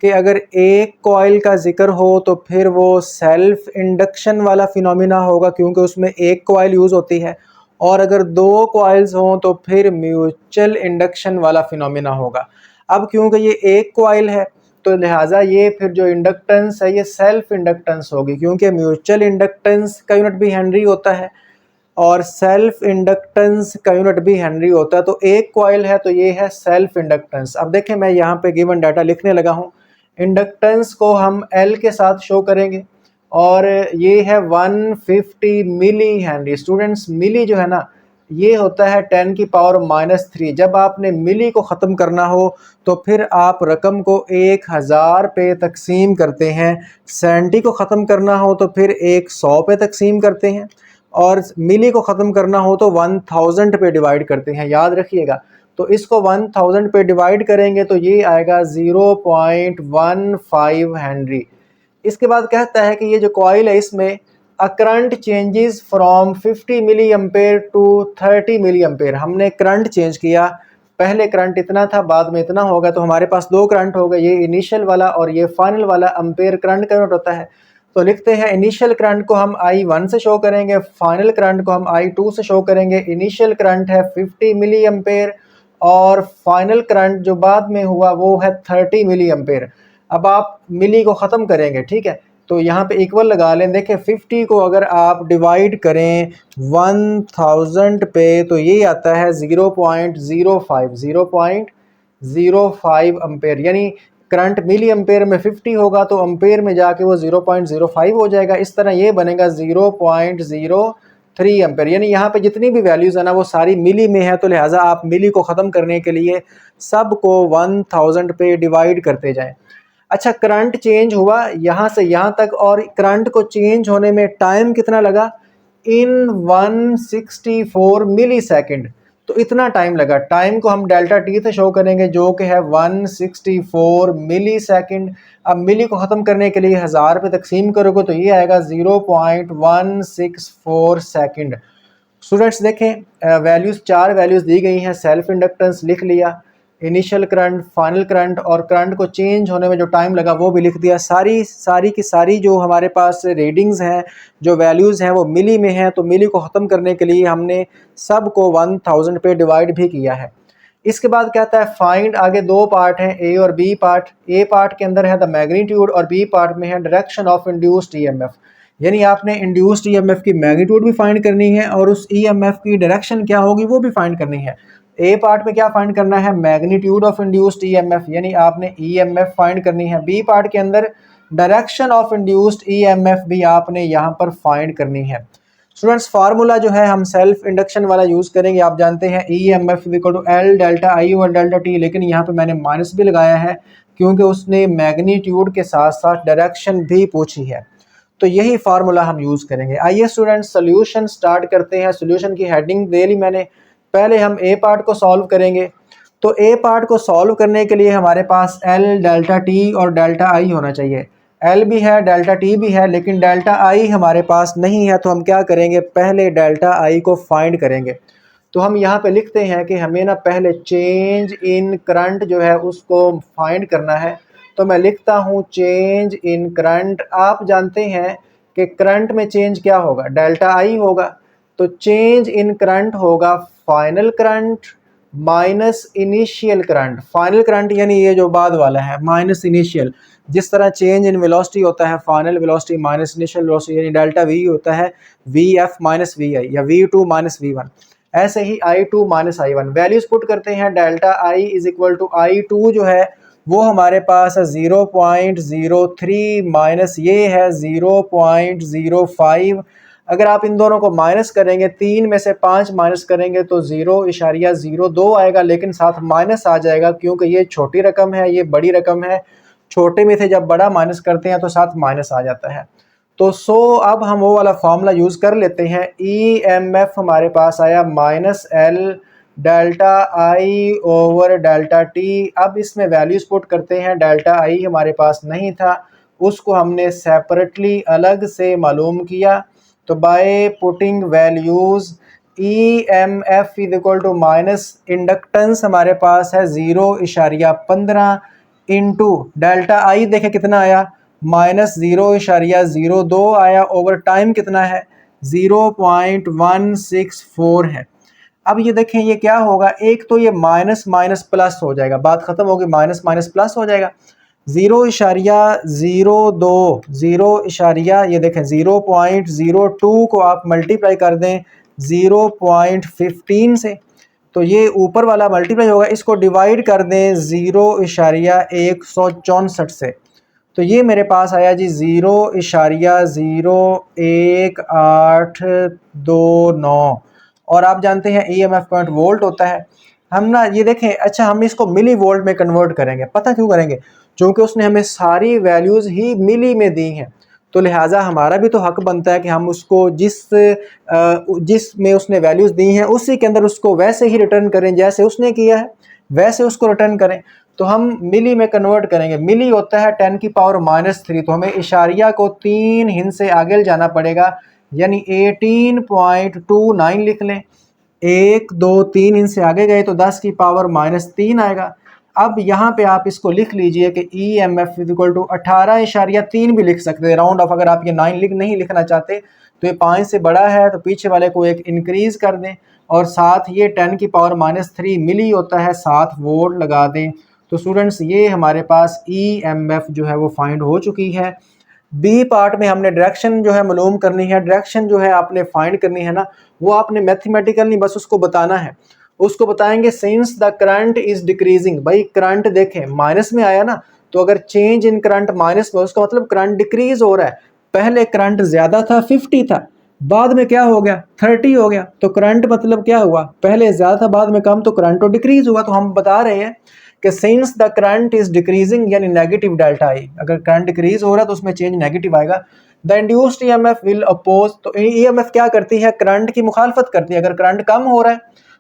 कि अगर एक कॉइल का जिक्र हो तो फिर वो सेल्फ इंडक्शन वाला फिनोमिना होगा क्योंकि उसमें एक कॉइल यूज़ होती है, और अगर दो कॉइल्स हों तो फिर म्यूचुअल इंडक्शन वाला फिनोमिना होगा। अब क्योंकि ये एक कॉइल है तो लिहाजा ये फिर जो इंडक्टेंस है ये सेल्फ इंडक्टेंस होगी, क्योंकि म्यूचुअल इंडक्टेंस का यूनिट भी हेनरी होता है और सेल्फ इंडक्टेंस का यूनिट भी हेनरी होता है। तो एक कॉइल है तो ये है सेल्फ इंडक्टेंस। अब देखें मैं यहाँ पे गिवन डाटा लिखने लगा हूँ। इंडक्टेंस को हम एल के साथ शो करेंगे और ये है 150 मिली हेनरी। स्टूडेंट्स मिली जो है ना ये होता है 10 की पावर -3। जब आपने मिली को ख़त्म करना हो तो फिर आप रकम को 1000 पे तकसीम करते हैं, 70 को ख़त्म करना हो तो फिर 100 पे तकसीम करते हैं और मिली को ख़त्म करना हो तो 1000 पे डिवाइड करते हैं, याद रखिएगा। तो इसको 1000 पे डिवाइड करेंगे तो ये आएगा 0.15 हेनरी। इसके बाद कहता है कि ये जो कॉइल है इसमें uh current changes from 50 milli ampere to 30 milli ampere. हमने करंट चेंज किया, पहले करंट इतना था बाद में इतना होगा, तो हमारे पास दो करंट हो गए, ये इनिशियल वाला और ये फाइनल वाला। एम्पेयर करंट का यूनिट होता है। तो लिखते हैं इनिशियल करंट को हम I1 से शो करेंगे, फाइनल करंट को हम I2 से शो करेंगे। इनिशियल करंट है 50 मिली एम्पेयर और फाइनल करंट जो बाद में हुआ वो है 30 मिली एम्पेयर। अब आप मिली को ख़त्म करेंगे, ठीक है, तो यहाँ पे इक्वल लगा लें। देखें 50 को अगर आप डिवाइड करें 1000 पे तो ये आता है 0.05 एम्पेयर। यानी करंट मिली एम्पेयर में 50 होगा तो एम्पेयर में जाके वो 0.05 हो जाएगा। इस तरह ये बनेगा 0.03 एम्पेयर। यानी यहाँ पे जितनी भी वैल्यूज़ है ना वो सारी मिली में है, तो लिहाजा आप मिली को ख़त्म करने के लिए सब को 1000 पे डिवाइड करते जाएं। अच्छा, करंट चेंज हुआ यहाँ से यहाँ तक और करंट को चेंज होने में टाइम कितना लगा? इन 164 मिली सेकेंड। तो इतना टाइम लगा। टाइम को हम डेल्टा टी से शो करेंगे जो कि है 164 मिली सेकेंड। अब मिली को ख़त्म करने के लिए 1000 पे तकसीम करोगे तो ये आएगा 0.164 सेकेंड। स्टूडेंट्स देखें वैल्यूज़, चार वैल्यूज़ दी गई हैं। सेल्फ इंडक्टेंस लिख लिया, इनिशियल करंट, फाइनल करंट और करंट को चेंज होने में जो टाइम लगा वो भी लिख दिया। सारी की सारी जो हमारे पास रीडिंग्स हैं, जो वैल्यूज़ हैं वो मिली में हैं, तो मिली को ख़त्म करने के लिए हमने सब को 1000 पे डिवाइड भी किया है। इसके बाद कहता है फाइंड, आगे दो पार्ट हैं ए और बी पार्ट। ए पार्ट के अंदर है द मैग्नीट्यूड और बी पार्ट में है डायरेक्शन ऑफ इंड्यूस्ड ईएमएफ। यानी आपने इंड्यूस्ड ईएमएफ की मैग्नीट्यूड भी फाइंड करनी है और उस ईएमएफ की डायरेक्शन क्या होगी वो भी फाइंड करनी है। ए पार्ट में क्या फाइंड करना है? मैग्नीट्यूड ऑफ इंड्यूस्ड ईएमएफ, यानी आपने ईएमएफ फाइंड करनी है। बी पार्ट के अंदर डायरेक्शन ऑफ इंड्यूस्ड ईएमएफ भी आपने यहाँ पर फाइंड करनी है। स्टूडेंट्स फार्मूला जो है हम सेल्फ इंडक्शन वाला यूज़ करेंगे। आप जानते हैं EMF equal to L delta I over delta t, लेकिन यहाँ पे मैंने माइनस भी लगाया है क्योंकि उसने मैग्नीट्यूड के साथ साथ डायरेक्शन भी पूछी है। तो यही फार्मूला हम यूज़ करेंगे। आइए स्टूडेंट्स सोल्यूशन स्टार्ट करते हैं। सोल्यूशन की हेडिंग दे ली मैंने। पहले हम ए पार्ट को सॉल्व करेंगे। तो ए पार्ट को सॉल्व करने के लिए हमारे पास एल डेल्टा टी और डेल्टा आई होना चाहिए। एल भी है, डेल्टा टी भी है, लेकिन डेल्टा आई हमारे पास नहीं है। तो हम क्या करेंगे? पहले डेल्टा आई को फाइंड करेंगे। तो हम यहाँ पे लिखते हैं कि हमें ना पहले चेंज इन करंट जो है उसको फाइंड करना है। तो मैं लिखता हूँ चेंज इन करंट। आप जानते हैं कि करंट में चेंज क्या होगा? डेल्टा आई होगा। तो चेंज इन करंट होगा final current minus initial current. Final current यानी ये जो बाद वाला है माइनस इनिशियल। जिस तरह चेंज इन वेलोसिटी होता है final velocity minus initial velocity, यानी डेल्टा वी होता है वी एफ माइनस वी आई या V2 माइनस V1। ऐसे ही I2 minus I1। Values put करते हैं। Delta I is equal to I2 जो है वो हमारे पास है 0.03 माइनस ये है 0.05। अगर आप इन दोनों को माइनस करेंगे, 3 में से 5 माइनस करेंगे तो 0.02 आएगा, लेकिन साथ माइनस आ जाएगा क्योंकि ये छोटी रकम है, ये बड़ी रकम है। छोटे में से जब बड़ा माइनस करते हैं तो साथ माइनस आ जाता है। तो अब हम वो वाला फॉर्मूला यूज़ कर लेते हैं। ईएमएफ हमारे पास आया minus L delta I over delta t. अब इसमें वैल्यूज पुट करते हैं। डेल्टा आई हमारे पास नहीं था, उसको हमने सेपरेटली अलग से मालूम किया। तो by putting values EMF is equal to minus inductance हमारे पास है 0.15 इंटू डेल्टा आई देखें कितना आया माइनस 0.02 आया, ओवर टाइम कितना है 0.164 है। अब ये देखें ये क्या होगा, एक तो ये माइनस माइनस प्लस हो जाएगा, बात खत्म होगी, माइनस माइनस प्लस हो जाएगा। 0.02 0 ये देखें 0.02 को आप मल्टीप्लाई कर दें 0.15 से, तो ये ऊपर वाला मल्टीप्लाई होगा, इसको डिवाइड कर दें 0.164 से, तो ये मेरे पास आया जी 0.01829। और आप जानते हैं EMF पॉइंट वोल्ट होता है। हम ना ये देखें, अच्छा हम इसको मिली वोल्ट में कन्वर्ट करेंगे, पता क्यों करेंगे, क्योंकि उसने हमें सारी वैल्यूज़ ही मिली में दी हैं, तो लिहाजा हमारा भी तो हक बनता है कि हम उसको जिस में उसने वैल्यूज़ दी हैं उसी के अंदर उसको वैसे ही रिटर्न करें, जैसे उसने किया है वैसे उसको रिटर्न करें। तो हम मिली में कन्वर्ट करेंगे, मिली होता है 10⁻⁻3, तो हमें इशारिया को 3 हिंद से आगे जाना पड़ेगा, यानी 18.29 लिख लें। 1 2 3 इनसे आगे गए तो 10⁻³ आएगा। अब यहाँ पे आप इसको लिख लीजिए कि EMF इक्वल टू 18.3 भी लिख सकते हैं राउंड ऑफ, अगर आप ये 9 नहीं लिखना चाहते तो ये 5 से बड़ा है तो पीछे वाले को एक इंक्रीज कर दें, और साथ ये 10⁻³ मिली होता है, 7 वोल्ट लगा दें। तो स्टूडेंट्स ये हमारे पास EMF जो है वो फाइंड हो चुकी है। बी पार्ट में हमने डायरेक्शन जो है मालूम करनी है, डायरेक्शन जो है आपने फाइंड करनी है ना, वो आपने मैथमेटिकल नहीं बस उसको बताना है। उसको बताएंगे since the current is decreasing, भाई करंट देखें माइनस में आया ना, तो अगर चेंज इन करंट माइनस में, उसका मतलब करंट डिक्रीज हो रहा है। पहले करंट ज्यादा था 50 था, बाद में क्या हो गया 30 हो गया, तो करंट मतलब क्या हुआ, पहले ज्यादा था बाद में कम, तो करंट तो डिक्रीज हुआ। तो हम बता रहे हैं कि since the current is decreasing यानी नेगेटिव डेल्टा आई, अगर करंट डिक्रीज हो रहा है तो उसमें चेंज नेगेटिव आएगा। The induced EMF will oppose, तो EMF क्या करती है, करंट की मुखालफत करती है। अगर करंट कम हो रहा है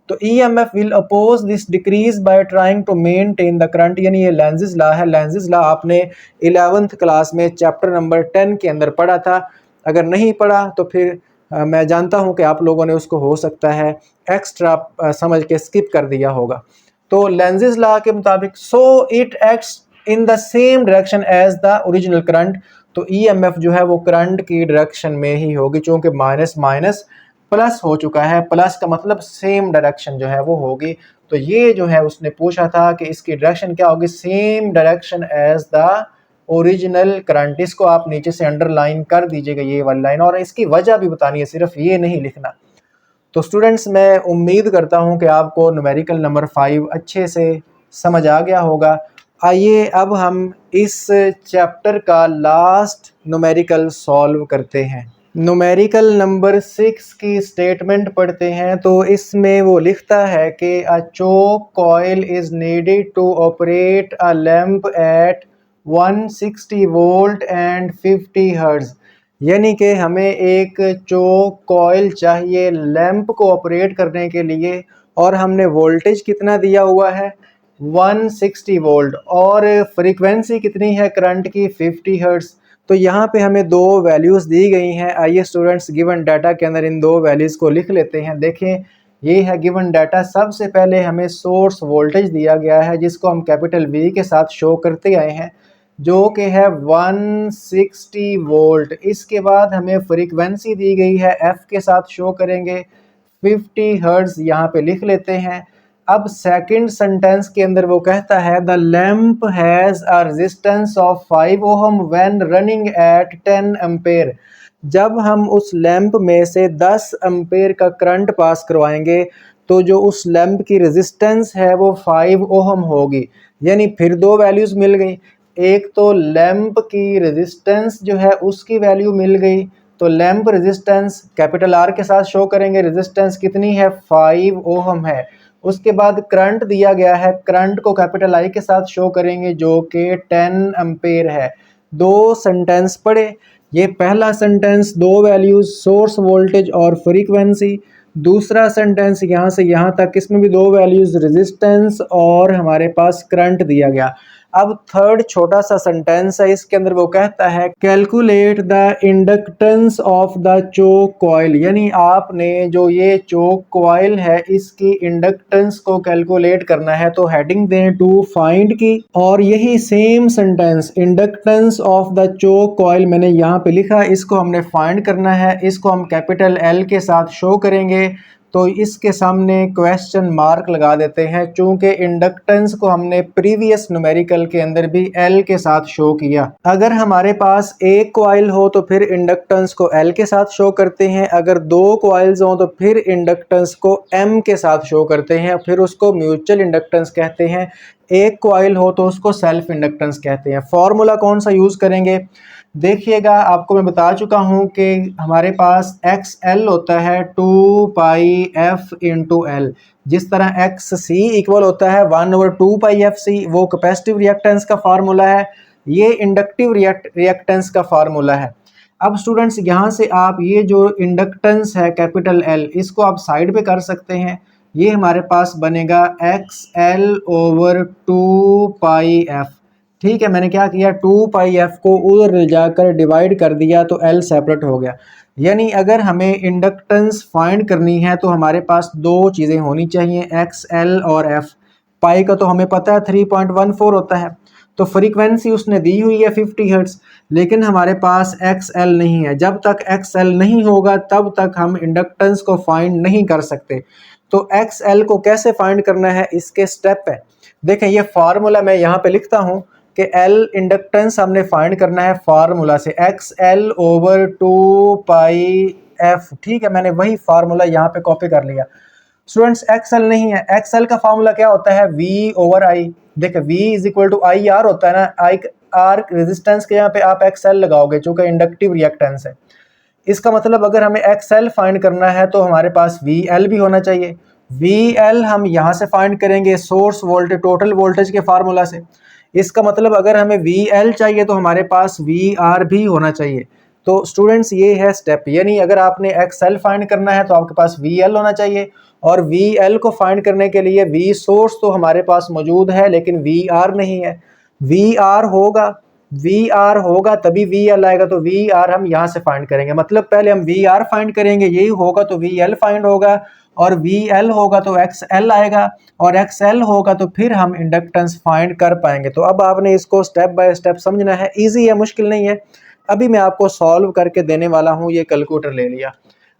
तो EMF will oppose this decrease by trying to maintain the current, यानी ये लेंजिस लॉ है। लेंजिस लॉ आपने 11th क्लास में चैप्टर नंबर 10 के अंदर पढ़ा था, अगर नहीं पढ़ा तो फिर मैं जानता हूं कि आप लोगों ने उसको हो सकता है एक्स्ट्रा समझ के स्किप कर दिया होगा। तो लेंजिस लॉ के मुताबिक so it acts in the same direction as the original current, तो EMF जो है वो करंट की डायरेक्शन में ही होगी, चूंकि माइनस माइनस प्लस हो चुका है, प्लस का मतलब सेम डायरेक्शन जो है वो होगी। तो ये जो है उसने पूछा था कि इसकी डायरेक्शन क्या होगी, same direction as the original current. इसको आप नीचे से अंडरलाइन कर दीजिएगा ये वाली लाइन, और इसकी वजह भी बतानी है, सिर्फ ये नहीं लिखना। तो स्टूडेंट्स मैं उम्मीद करता हूँ कि आपको न्यूमेरिकल नंबर 5 अच्छे से समझ आ गया होगा। आइए अब हम इस चैप्टर का लास्ट न्यूमेरिकल सॉल्व करते हैं। न्यूमेरिकल नंबर 6 की स्टेटमेंट पढ़ते हैं। तो इसमें वो लिखता है कि a choke coil is needed to operate a lamp at 160 volt and 50 hertz, यानी कि हमें एक चोक कॉइल चाहिए लैंप को ऑपरेट करने के लिए, और हमने वोल्टेज कितना दिया हुआ है 160 वोल्ट, और फ्रीक्वेंसी कितनी है करंट की 50 हर्ट्ज। तो यहाँ पे हमें दो वैल्यूज़ दी गई हैं। आइए स्टूडेंट्स गिवन डाटा के अंदर इन दो वैल्यूज़ को लिख लेते हैं। देखें ये है गिवन डाटा। सबसे पहले हमें सोर्स वोल्टेज दिया गया है जिसको हम कैपिटल V के साथ शो करते आए हैं, जो कि है 160 वोल्ट। इसके बाद हमें फ्रीक्वेंसी दी गई है F के साथ शो करेंगे 50 हर्ट्ज, यहाँ पे लिख लेते हैं। अब सेकंड सेंटेंस के अंदर वो कहता है the lamp has a resistance of 5 ohm when running at 10 ampere. जब हम उस लैंप में से 10 एम्पेयर का करंट पास करवाएंगे तो जो उस लैंप की रेजिस्टेंस है वो 5 ओहम होगी। यानी फिर दो वैल्यूज़ मिल गई, एक तो लैंप की रेजिस्टेंस जो है उसकी वैल्यू मिल गई, तो लैंप रेजिस्टेंस कैपिटल R के साथ शो करेंगे, रेजिस्टेंस कितनी है 5 ओहम है। उसके बाद करंट दिया गया है, करंट को कैपिटल I के साथ शो करेंगे जो कि 10 एम्पेयर है। दो सेंटेंस पढ़े, ये पहला सेंटेंस दो वैल्यूज सोर्स वोल्टेज और फ्रीक्वेंसी, दूसरा सेंटेंस यहाँ से यहाँ तक इसमें भी दो वैल्यूज रेजिस्टेंस और हमारे पास करंट दिया गया। अब थर्ड छोटा सा सेंटेंस है, इसके अंदर वो कहता है calculate the inductance of the choke coil, यानी आपने जो ये चोक कॉइल है इसकी इंडक्टेंस को कैलकुलेट करना है। तो हेडिंग दें टू फाइंड की, और यही same sentence inductance of the choke coil मैंने यहाँ पे लिखा, इसको हमने फाइंड करना है। इसको हम कैपिटल L के साथ शो करेंगे, तो इसके सामने क्वेश्चन मार्क लगा देते हैं, चूंकि इंडक्टेंस को हमने प्रीवियस न्यूमेरिकल के अंदर भी L के साथ शो किया। अगर हमारे पास एक कॉइल हो तो फिर इंडक्टेंस को L के साथ शो करते हैं, अगर दो कॉइल्स हो तो फिर इंडक्टेंस को M के साथ शो करते हैं, फिर उसको म्यूचुअल इंडक्टेंस कहते हैं। एक कॉइल हो तो उसको सेल्फ इंडक्टेंस कहते हैं। फॉर्मूला कौन सा यूज़ करेंगे, देखिएगा, आपको मैं बता चुका हूं कि हमारे पास XL होता है 2 पाई f इंटू एल। जिस तरह XC इक्वल होता है 1/2 पाई FC, वो कैपेसिटिव रिएक्टेंस का फार्मूला है, ये इंडक्टिव रिएक्टेंस का फार्मूला है। अब स्टूडेंट्स यहाँ से आप ये जो इंडक्टेंस है कैपिटल L, इसको आप साइड पे कर सकते हैं। ये हमारे पास बनेगा XL ओवर 2 पाई f। ठीक है, मैंने क्या किया, 2 पाई f को उधर ले जाकर डिवाइड कर दिया तो L सेपरेट हो गया। यानी अगर हमें इंडक्टेंस फाइंड करनी है तो हमारे पास दो चीज़ें होनी चाहिए, XL और f। पाई का तो हमें पता है 3.14 होता है, तो फ्रीक्वेंसी उसने दी हुई है 50 हर्ट्ज़, लेकिन हमारे पास XL नहीं है। जब तक XL नहीं होगा तब तक हम इंडक्टेंस को फाइंड नहीं कर सकते। तो XL को कैसे फाइंड करना है, इसके स्टेप है। देखें, ये फार्मूला मैं यहाँ पे लिखता हूँ कि L इंडक्टेंस हमने फाइंड करना है फार्मूला से, XL ओवर 2 पाई f। ठीक है, मैंने वही फार्मूला यहाँ पे कॉपी कर लिया। स्टूडेंट्स, XL नहीं है, XL का फार्मूला क्या होता है, V ओवर I। देखिए, V is equal to I R होता है ना, आई आर रेजिस्टेंस के यहाँ पे आप XL लगाओगे चूंकि इंडक्टिव रिएक्टेंस है। इसका मतलब अगर हमें XL फाइंड करना है तो हमारे पास VL भी होना चाहिए। VL हम यहाँ से फाइंड करेंगे सोर्स वोल्टेज टोटल वोल्टेज के फार्मूला से। इसका मतलब अगर हमें VL चाहिए तो हमारे पास VR भी होना चाहिए। तो स्टूडेंट्स, ये है स्टेप, यानी अगर आपने XL फाइंड करना है तो आपके पास VL होना चाहिए, और VL को फाइंड करने के लिए V सोर्स तो हमारे पास मौजूद है लेकिन VR नहीं है। VR होगा तभी VL आएगा, तो VR हम यहाँ से फाइंड करेंगे। मतलब पहले हम VR फाइंड करेंगे, यही होगा तो VL फाइंड होगा, और VL होगा तो XL आएगा, और XL होगा तो फिर हम इंडक्टेंस फाइंड कर पाएंगे। तो अब आपने इसको स्टेप बाय स्टेप समझना है, इजी है, मुश्किल नहीं है। अभी मैं आपको सॉल्व करके देने वाला हूँ, ये कैलकुलेटर ले लिया।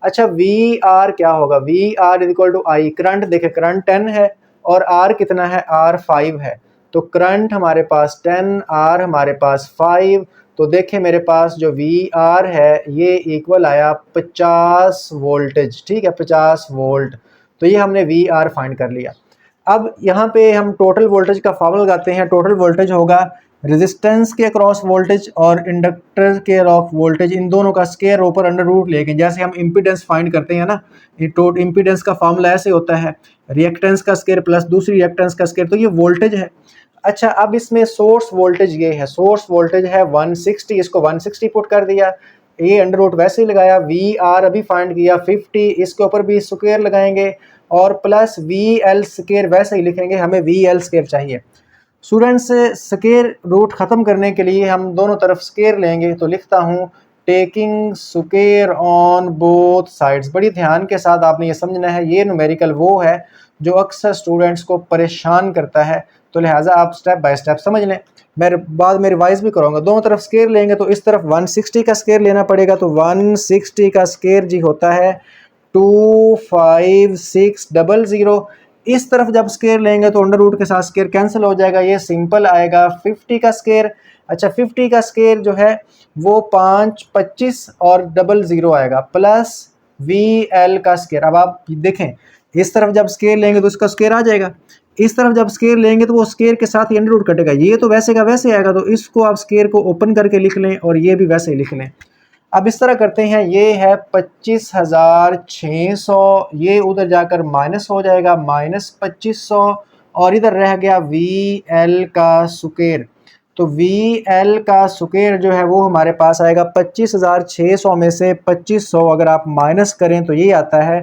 अच्छा, VR क्या होगा, VR is equal to I, current, देखे करंट 10 है और R कितना है, R 5 है। तो करंट हमारे पास 10, R हमारे पास 5, तो देखें मेरे पास जो VR है ये इक्वल आया 50 वोल्टेज। ठीक है, 50 वोल्ट। तो ये हमने VR फाइंड कर लिया। अब यहाँ पे हम टोटल वोल्टेज का फॉर्मूला लगाते हैं। टोटल वोल्टेज होगा रेजिस्टेंस के अक्रॉस वोल्टेज और इंडक्टर के अक्रॉस वोल्टेज, इन दोनों का स्क्वायर ऊपर अंडर रूट लेके, जैसे हम इम्पीडेंस फाइंड करते हैं ना, ये इम्पीडेंस का फॉर्मूला ऐसे होता है, रिएक्टेंस का स्क्वायर प्लस दूसरी रिएक्टेंस का स्क्वायर, तो ये वोल्टेज है। अच्छा, अब इसमें सोर्स वोल्टेज ये है, सोर्स वोल्टेज है 160, इसको 160 पुट कर दिया, ये अंडर रूट वैसे ही लगाया। VR अभी फाइंड किया 50, इसके ऊपर भी स्क्वायर लगाएंगे और प्लस VL स्क्वायर वैसे ही लिखेंगे, हमें VL स्क्वायर चाहिए। स्टूडेंट्स, स्क्वायर रूट ख़त्म करने के लिए हम दोनों तरफ स्क्वायर लेंगे, तो लिखता हूँ taking square on both sides. बड़ी ध्यान के साथ आपने ये समझना है, ये न्यूमेरिकल वो है जो अक्सर स्टूडेंट्स को परेशान करता है, तो लिहाजा आप स्टेप बाय स्टेप समझ लें। मैं बाद में रिवाइज भी करूँगा। दोनों तरफ स्क्वायर लेंगे तो इस तरफ 160 का स्क्वायर लेना पड़ेगा, तो 160 का स्क्वायर जी होता है 25600। इस तरफ जब स्क्वायर लेंगे तो अंडर रूट के साथ स्क्वायर कैंसिल हो जाएगा, ये सिंपल आएगा 50 का स्क्वायर। अच्छा, 50 का स्क्वायर जो है वो 5 25 और 00 आएगा, प्लस VL का स्क्वायर। अब आप देखें, इस तरफ जब स्क्वायर लेंगे तो इसका स्क्वायर आ जाएगा, इस तरफ जब स्क्वायर लेंगे तो वो स्क्वायर के साथ ही अंडर रूट कटेगा, ये तो वैसे का वैसे आएगा, तो इसको आप स्क्वायर को ओपन करके लिख लें और ये भी वैसे ही लिख लें। अब इस तरह करते हैं, ये है 25,600, ये उधर जाकर माइनस हो जाएगा, -2500, और इधर रह गया VL का स्क्वायर। तो VL का स्क्वायर जो है वो हमारे पास आएगा 25,600 में से 2500 अगर आप माइनस करें तो ये आता है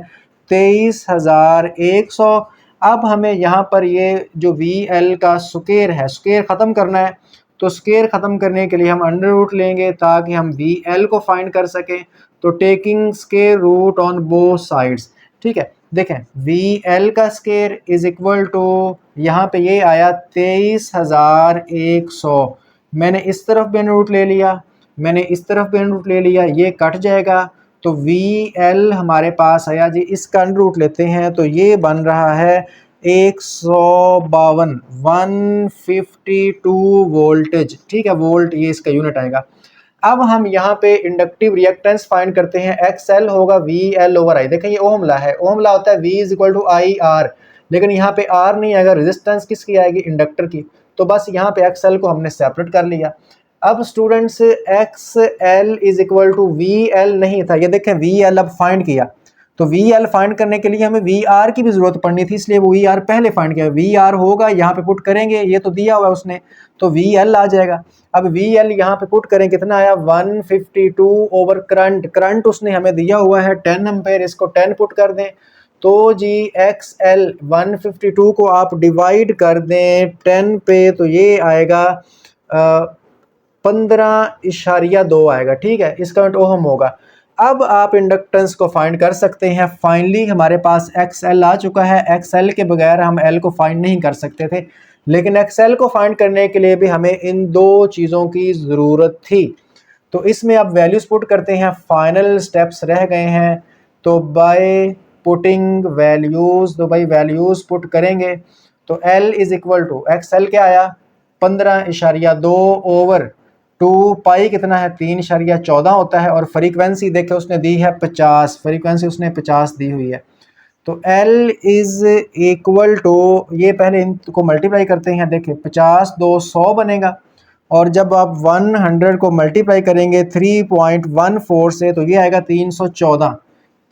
23,100। अब हमें यहाँ पर ये जो VL का स्क्वायर है, स्क्वायर ख़त्म करना है, तो स्क्वायर ख़त्म करने के लिए हम अंडर रूट लेंगे ताकि हम VL को फाइंड कर सकें। तो taking square root on both sides. ठीक है, देखें VL का स्क्वायर इज इक्वल टू, यहाँ पे ये आया 23,100। मैंने इस तरफ भी अंडर रूट ले लिया, मैंने इस तरफ भी अंडर रूट ले लिया, ये कट जाएगा, तो VL हमारे पास आया जी, इसका अंडर रूट लेते हैं तो ये बन रहा है 152 152 वोल्टेज, ठीक है, वोल्ट ये इसका यूनिट आएगा। अब हम यहाँ पे इंडक्टिव रिएक्टेंस फाइंड करते हैं, XL होगा VL ओवर I। देखें ये ओम ला है, ओम ला होता है V is equal to IR, लेकिन यहाँ पे R नहीं आएगा, रेजिस्टेंस किसकी आएगी, इंडक्टर की। तो बस यहाँ पे XL को हमने सेपरेट कर लिया। अब students XL is equal to VL नहीं था, ये देखें VL अब फाइंड किया, तो VL फाइंड करने के लिए हमें VR की भी जरूरत पड़नी थी, इसलिए वो VR पहले फाइंड किया। VR होगा यहाँ पे पुट करेंगे, ये तो दिया हुआ है उसने, तो VL आ जाएगा। अब VL यहाँ पे पुट करें, कितना आया 152 ओवर करंट, करंट उसने हमें दिया हुआ है 10 एम्पेयर, इसको 10 पुट कर दें तो जी XL 152 को आप डिवाइड कर दें 10 पे, तो ये आएगा 15.2 आएगा, ठीक है, इसका करंट ओहम होगा। अब आप इंडक्टेंस को फाइंड कर सकते हैं। फाइनली हमारे पास XL आ चुका है, XL के बगैर हम L को फाइंड नहीं कर सकते थे, लेकिन XL को फाइंड करने के लिए भी हमें इन दो चीज़ों की ज़रूरत थी। तो इसमें आप वैल्यूज़ पुट करते हैं, फाइनल स्टेप्स रह गए हैं, तो बाय पुटिंग वैल्यूज़, तो भाई वैल्यूज़ पुट करेंगे तो L is equal to XL क्या आया 15.2 ओवर 2 पाई कितना है 3.14 होता है, और फ्रीक्वेंसी देखे उसने दी है 50, फ्रीक्वेंसी उसने 50 दी हुई है। तो L इज़ इक्वल टू, ये पहले इनको मल्टीप्लाई करते हैं, देखिए 50 2 100 बनेगा, और जब आप 100 को मल्टीप्लाई करेंगे 3.14 से तो ये आएगा 314,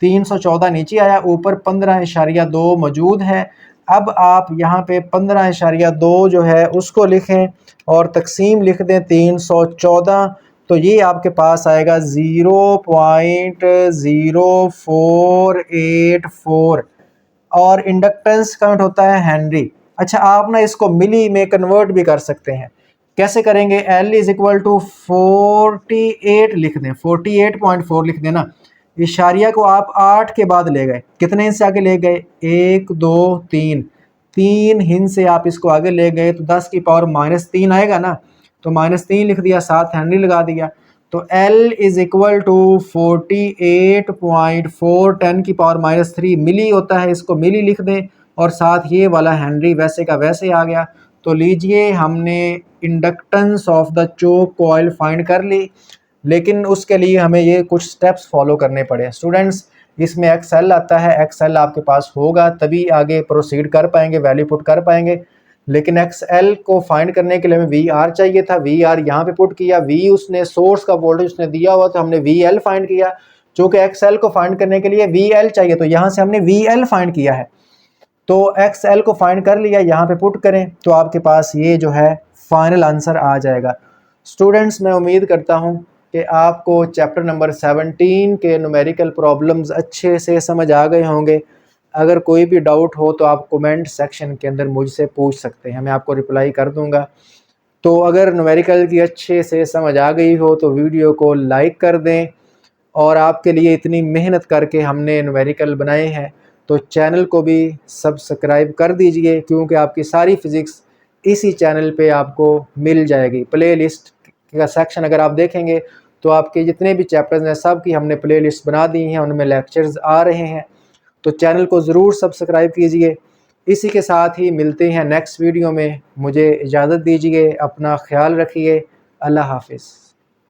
314 नीचे आया, ऊपर 15.2 मौजूद है। अब आप यहाँ पे 15.2 जो है उसको लिखें और तकसीम लिख दें 314, तो ये आपके पास आएगा 0.0484, और इंडक्टेंस काउंट होता है हेनरी। अच्छा, आप ना इसको मिली में कन्वर्ट भी कर सकते हैं, कैसे करेंगे, L इज इक्वल टू 48 लिख दें, 48.4 लिख देना, इशारिया को आप 8 के बाद ले गए, कितने हिस्से आगे ले गए 1 2 3, 3 हिंस से आप इसको आगे ले गए तो 10 की पावर -3 आएगा ना, तो -3 लिख दिया, 7 हेनरी लगा दिया, तो L इज इक्वल टू 48.4 10 की पावर -3 मिली होता है, इसको मिली लिख दें, और साथ ये वाला हेनरी वैसे का वैसे आ गया। तो लीजिए हमने inductance of the choke coil find कर ली, लेकिन उसके लिए हमें ये कुछ स्टेप्स फॉलो करने पड़े। स्टूडेंट्स, इसमें XL आता है, XL आपके पास होगा तभी आगे प्रोसीड कर पाएंगे, वैल्यू पुट कर पाएंगे, लेकिन XL को फाइंड करने के लिए हमें VR चाहिए था, VR यहाँ पे पुट किया, V उसने सोर्स का वोल्टेज उसने दिया हुआ, तो हमने VL फाइंड किया, चूँकि XL को फाइंड करने के लिए VL चाहिए तो यहाँ से हमने VL फाइंड किया है, तो XL को फाइंड कर लिया, यहाँ पे पुट करें तो आपके पास ये जो है फाइनल आंसर आ जाएगा। स्टूडेंट्स, मैं उम्मीद करता हूँ कि आपको चैप्टर नंबर 17 के न्यूमेरिकल प्रॉब्लम्स अच्छे से समझ आ गए होंगे। अगर कोई भी डाउट हो तो आप कमेंट सेक्शन के अंदर मुझसे पूछ सकते हैं, मैं आपको रिप्लाई कर दूंगा। तो अगर न्यूमेरिकल की अच्छे से समझ आ गई हो तो वीडियो को लाइक कर दें, और आपके लिए इतनी मेहनत करके हमने न्यूमेरिकल बनाए हैं तो चैनल को भी सब्सक्राइब कर दीजिए, क्योंकि आपकी सारी फ़िज़िक्स इसी चैनल पे आपको मिल जाएगी। प्लेलिस्ट का सेक्शन अगर आप देखेंगे तो आपके जितने भी चैप्टर्स हैं सब की हमने प्लेलिस्ट बना दी हैं, उनमें लेक्चर्स आ रहे हैं, तो चैनल को ज़रूर सब्सक्राइब कीजिए। इसी के साथ ही मिलते हैं नेक्स्ट वीडियो में, मुझे इजाज़त दीजिए, अपना ख्याल रखिए, अल्लाह हाफिज़।